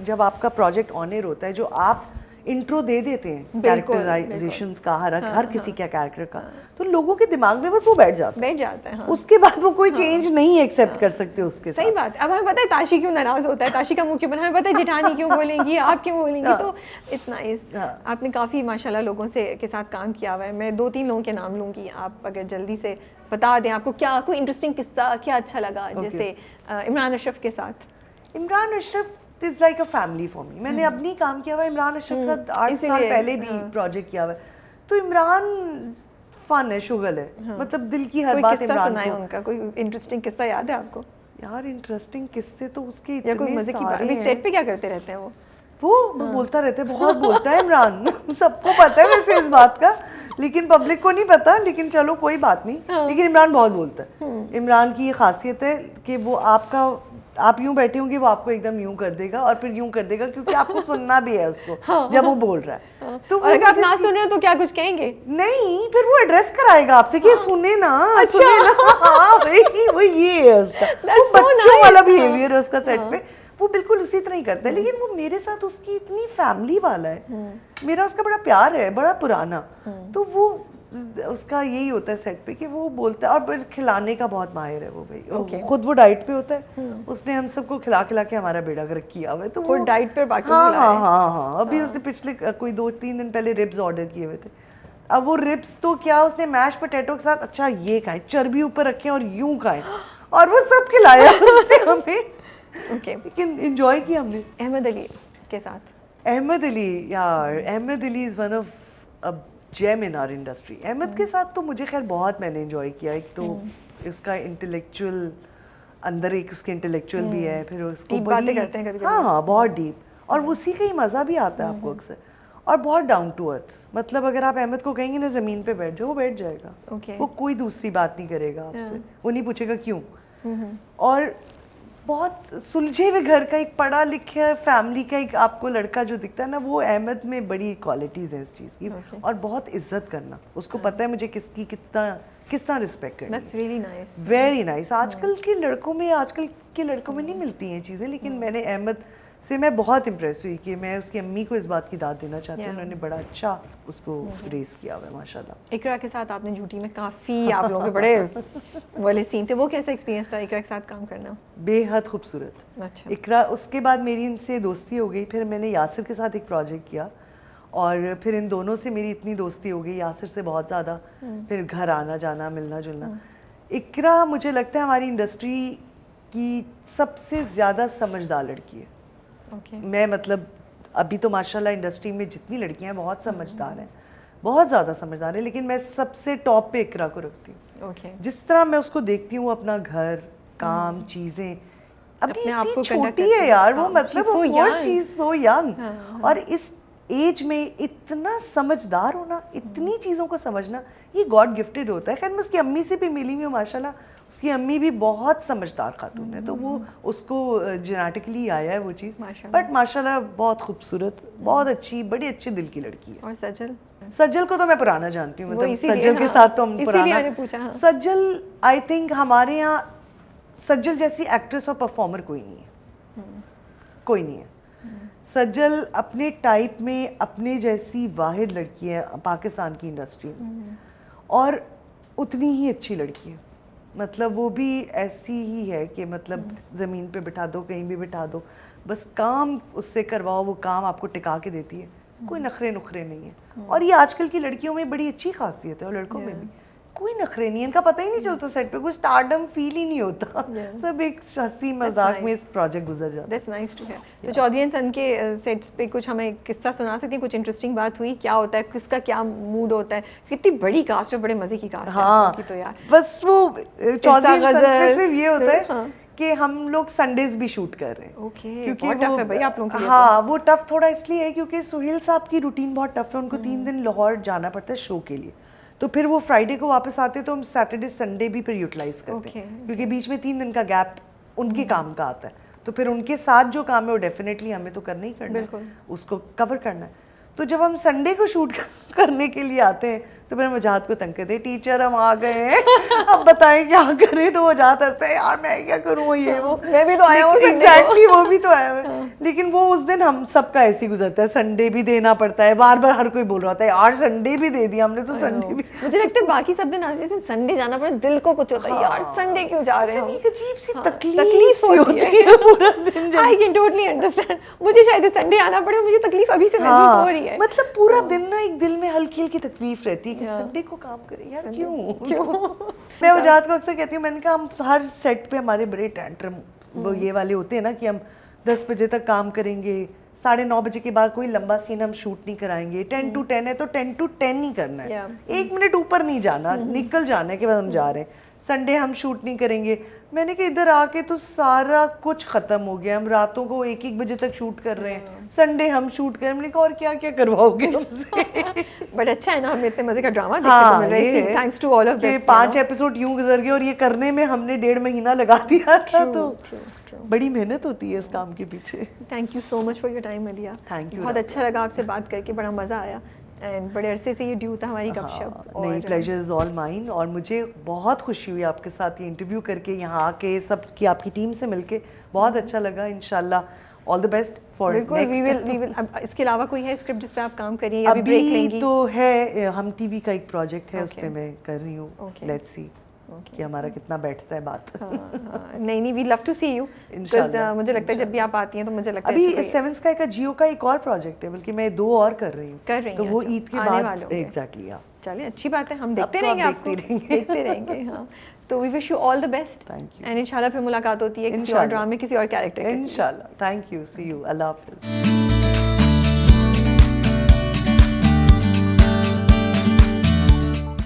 जब आपका प्रोजेक्ट ऑन एयर होता है, जो आप इंट्रो दे देते हैं कैरेक्टराइजेशंस का, हर किसी का कैरेक्टर का, तो लोगों के दिमाग में बस वो बैठ जाता है। हाँ। उसके बाद वो कोई चेंज नहीं एक्सेप्ट कर सकते उसके साथ। सही बात। अब हमें पता है ताशी क्यों नाराज होता है, ताशी का मुंह क्यों बना, हमें पता है जेठानी क्यों बोलेंगी, आप क्यों बोलेंगी। तो इट्स नाइस। आपने काफ़ी माशाल्लाह लोगों के साथ काम किया हुआ है। मैं 2-3 लोगों के नाम लूँगी, आप अगर जल्दी से बता दें आपको क्या कोई इंटरेस्टिंग किस्सा क्या अच्छा लगा। जैसे इमरान अशरफ के साथ। Imran Ashraf is like a family for me. मैंने अपनी काम किया हुआ है इमरान अशरफ के साथ 8 साल पहले भी प्रोजेक्ट किया हुआ है, तो इमरान फन है, शुगल है, मतलब दिल की हर बात इमरान सुनाए उनका। कोई इंटरेस्टिंग किस्सा याद है आपको? यार इंटरेस्टिंग किस्से तो उसके इतने कोई मजे की बात। अभी स्टेट पे क्या करते रहते हैं वो बोलता रहता है, बहुत बोलता है इमरान। सबको पता है वैसे इस बात का, लेकिन पब्लिक को नहीं पता, लेकिन चलो कोई बात नहीं। लेकिन इमरान बहुत बोलता है। इमरान की ये खासियत है कि वो आप यूं बैठे होंगे, वो आपको एकदम यूं कर देगा और फिर यूं कर देगा, क्योंकि आपको सुनना भी है उसको जब वो बोल रहा है। तो और अगर आप ना सुन रहे हो तो क्या कुछ कहेंगे? नहीं, फिर वो एड्रेस कराएगा आपसे कि सुने ना, सुने ना। हाँ भाई, वो ये है उसका, बच्चों वाला बिहेवियर है उसका सेट पे। वो बिल्कुल उसी तरह ही करता है, लेकिन वो मेरे साथ उसकी इतनी फैमिली वाला है, मेरा उसका बड़ा प्यार है, बड़ा पुराना। तो वो उसका यही होता है सेट पे कि वो बोलता है, और फिर खिलाने का बहुत माहिर है वो भाई। खुद वो डाइट पे होता है, उसने हम सबको खिला के हमारा बेड़ा गर्क किया हुआ है। तो वो डाइट पे बाकी हाँ। अभी उसने पिछले कोई 2-3 दिन पहले रिब्स ऑर्डर किए हुए थे। अब वो रिब्स तो क्या, उसने मैश पोटैटो के साथ अच्छा ये खाए, चर्बी ऊपर रखे और यूं खाए, और वो सब खिलाया उसने हमें। लेकिन एंजॉय किया हमने। अहमद अली के साथ। अहमद अली, यार Ahmed Ali is one of a gem in our industry. Ahmed के साथ तो मुझे खैर बहुत मैंने एंजॉय किया। एक तो उसका इंटेलेक्चुअल, अंदर एक उसके इंटेलेक्चुअल भी है, फिर उसको बातें करते हैं कभी-कभी। हाँ बहुत डीप, और उसी का ही मज़ा भी आता है आपको अक्सर, और बहुत डाउन टू अर्थ। मतलब अगर आप अहमद को कहेंगे ना ज़मीन पे बैठ जाओ, वो बैठ जाएगा। वो कोई दूसरी बात नहीं करेगा आपसे, वो नहीं पूछेगा क्यों। और बहुत सुलझे हुए घर का, एक पढ़ा लिखा फैमिली का एक आपको लड़का जो दिखता है ना, वो अहमद में बड़ी क्वालिटीज़ है इस चीज़ की। और बहुत इज्जत करना, उसको पता है मुझे किसकी कितना रिस्पेक्ट करना। That's really nice. Very nice. आजकल के लड़कों में नहीं मिलती हैं चीज़ें, लेकिन मैंने अहमद से मैं बहुत इम्प्रेस हुई कि मैं उसकी अम्मी को इस बात की दाद देना चाहती हूँ। उन्होंने बड़ा अच्छा उसको रेस किया हुआ है माशाल्लाह। इकरा के साथ आपने झूठी में काफ़ी आप लोगों के बड़े वाले सीन थे, वो कैसा एक्सपीरियंस था इकरा के साथ काम करना? बेहद खूबसूरत। अच्छा। इकरा, उसके बाद मेरी इनसे दोस्ती हो गई, फिर मैंने यासिर के साथ एक प्रोजेक्ट किया, और फिर इन दोनों से मेरी इतनी दोस्ती हो गई, यासिर से बहुत ज़्यादा। फिर घर आना जाना, मिलना जुलना। इकरा मुझे लगता है हमारी इंडस्ट्री की सबसे ज़्यादा समझदार लड़की है। मैं मतलब अभी तो माशाल्लाह इंडस्ट्री में जितनी लड़कियां हैं बहुत समझदार हैं, बहुत ज़्यादा समझदार है, लेकिन मैं सबसे टॉप पे इकरा को रखती हूँ। जिस तरह मैं उसको देखती हूँ, अपना घर, काम, चीज़ें, अभी इतनी छोटी है यार वो, मतलब शी इज सो यंग। और इस एज में इतना समझदार होना, इतनी चीज़ों को समझना, ये गॉड गिफ्टेड होता है। खैर मैं उसकी अम्मी से भी मिली हुई हूँ माशाल्लाह, उसकी अम्मी भी बहुत समझदार खातून है, तो वो उसको जेनेटिकली आया है वो चीज़। बट माशाल्लाह बहुत खूबसूरत, बहुत अच्छी, बड़ी अच्छे दिल की लड़की है। और सज्जल? सज्जल को तो मैं पुराना जानती हूँ, मतलब सज्जल के साथ तो हम पुराना। सज्जल आई थिंक हमारे यहाँ सज्जल जैसी एक्ट्रेस और परफॉर्मर कोई नहीं है, कोई नहीं है। सज्जल अपने टाइप में अपने जैसी वाहिद लड़की है पाकिस्तान की इंडस्ट्री में, और उतनी ही अच्छी लड़की है। मतलब वो भी ऐसी ही है कि मतलब ज़मीन पे बिठा दो, कहीं भी बिठा दो, बस काम उससे करवाओ, वो काम आपको टिका के देती है, कोई नखरे नुखरे नहीं है। और ये आजकल की लड़कियों में बड़ी अच्छी खासियत है, और लड़कों में भी कोई नखरे नहीं है, इनका पता ही नहीं चलता सेट पे, कोई स्टारडम फील ही नहीं होता, सब एक हंसी मजाक में इस प्रोजेक्ट गुजर जाता है। That's nice to hear. तो चौधरी एंड सन के सेट्स पे कुछ हमें किस्सा सुना सकती हैं? कुछ इंटरेस्टिंग बात हुई? क्या होता है, किसका क्या मूड होता है? कितनी बड़ी कास्ट है, बड़े मजे की कास्ट है आपकी तो यार। बस वो चौधरी एंड सन में सिर्फ ये होता है कि हम लोग संडेज भी शूट कर रहे हैं। ओके, क्योंकि बहुत टफ है भाई आप लोगों के लिए। हाँ, वो टफ थोड़ा इसलिए है क्योंकि सुहेल साहब की रूटीन बहुत टफ है, उनको 3 दिन लाहौर जाना पड़ता है शो के लिए, तो फिर वो फ्राइडे को वापस आते हैं, तो हम सैटरडे संडे भी फिर यूटिलाइज करते हैं, क्योंकि बीच में 3 दिन का गैप उनके काम का आता है, तो फिर उनके साथ जो काम है वो डेफिनेटली हमें तो करना ही करना है, उसको कवर करना है। तो जब हम संडे को शूट करने के लिए आते हैं तो फिर हम वजाहत को तंग करते हैं, टीचर हम आ गए हैं, अब बताएं क्या करें, तो वजाहत हंसते हैं, यार मैं क्या करूँ, ये वो, मैं भी तो आया हूँ, एग्जैक्टली वो भी तो आया है। लेकिन वो उस दिन हम सबका ऐसे ही गुजरता है, संडे भी देना पड़ता है, बार बार हर कोई बोल रहा था यार संडे भी दे दिया हमने, तो संडे भी। मुझे लगता है बाकी सब दिन आज जैसे संडे जाना पड़े, दिल को कुछ होता है यार संडे क्यों जा रहे हो, एक अजीब सी तकलीफ होती है पूरा दिन। आई कैन टोटली अंडरस्टैंड, मुझे शायद संडे आना पड़े, मुझे तकलीफ अभी से महसूस हो रही है। मतलब पूरा दिन ना एक दिल में हल्की हल्की तकलीफ रहती है कि संडे को काम करें यार, क्यों। मैं वजाहत को अक्सर कहती हूँ, मैंने कहा हम हर सेट पे हमारे बड़े टेंट्रम वो ये वाले होते हैं ना कि हम 10 बजे तक काम करेंगे, 9:30 बजे के बाद कोई लंबा सीन हम शूट नहीं कराएंगे, 10 to 10 है तो 10 to 10 ही करना है, 1 मिनट ऊपर नहीं जाना, निकल जाना है कि बस हम जा रहे हैं। संडे हम शूट नहीं करेंगे। मैंने कहा इधर आके तो सारा कुछ खत्म हो गया, हम रातों को 1-1 बजे तक शूट कर रहे हैं, संडे हम शूट करें। मैंने कहा और क्या क्या करवाओगे हमसे। बट अच्छा है ना, हमें इतने मजे का ड्रामा देखने को मिल रहा है, thanks to all of this. 5 episode यूं गुजर गए और ये करने में हमने 1.5 महीना लगा दिया था, तो बड़ी मेहनत होती है इस काम के पीछे। Thank you so much for your time मदिया, thank you, बहुत अच्छा लगा आपसे बात करके, बड़ा मजा आया, एंड बड़े अरसे से ये ड्यू था हमारी गपशप। नहीं, प्लेजर इज ऑल माइन, और मुझे बहुत खुशी हुई आपके साथ ये इंटरव्यू करके, यहाँ आके सब की आपकी टीम से मिलके बहुत अच्छा लगा। इंशाल्लाह all the best for next. We will इसके अलावा कोई है स्क्रिप्ट जिस पे आप काम करिए या अभी ब्रेक लेंगी? तो है, हम टीवी का एक प्रोजेक्ट है, उस पे मैं कर रही हूँ, लेट्स सी कि हमारा कितना बैठता है बात। नहीं we love to see you, because मुझे लगता है जब भी आप आती हैं तो मुझे लगता है अभी 7 स्काई का जियो का एक और प्रोजेक्ट है, बल्कि मैं 2 और कर रही हूँ, तो वो ईद के बाद एग्जैक्टली। चलिए अच्छी बात है, हम देखते रहेंगे, आपको देखते रहेंगे। हाँ, तो we wish you all the best, thank you, and इंशाल्लाह फिर मुलाकात होती है किसी और ड्रामे, किसी और कैरेक्टर के। इंशाल्लाह, थैंक यू, सी यू, अल्लाह हाफिज़।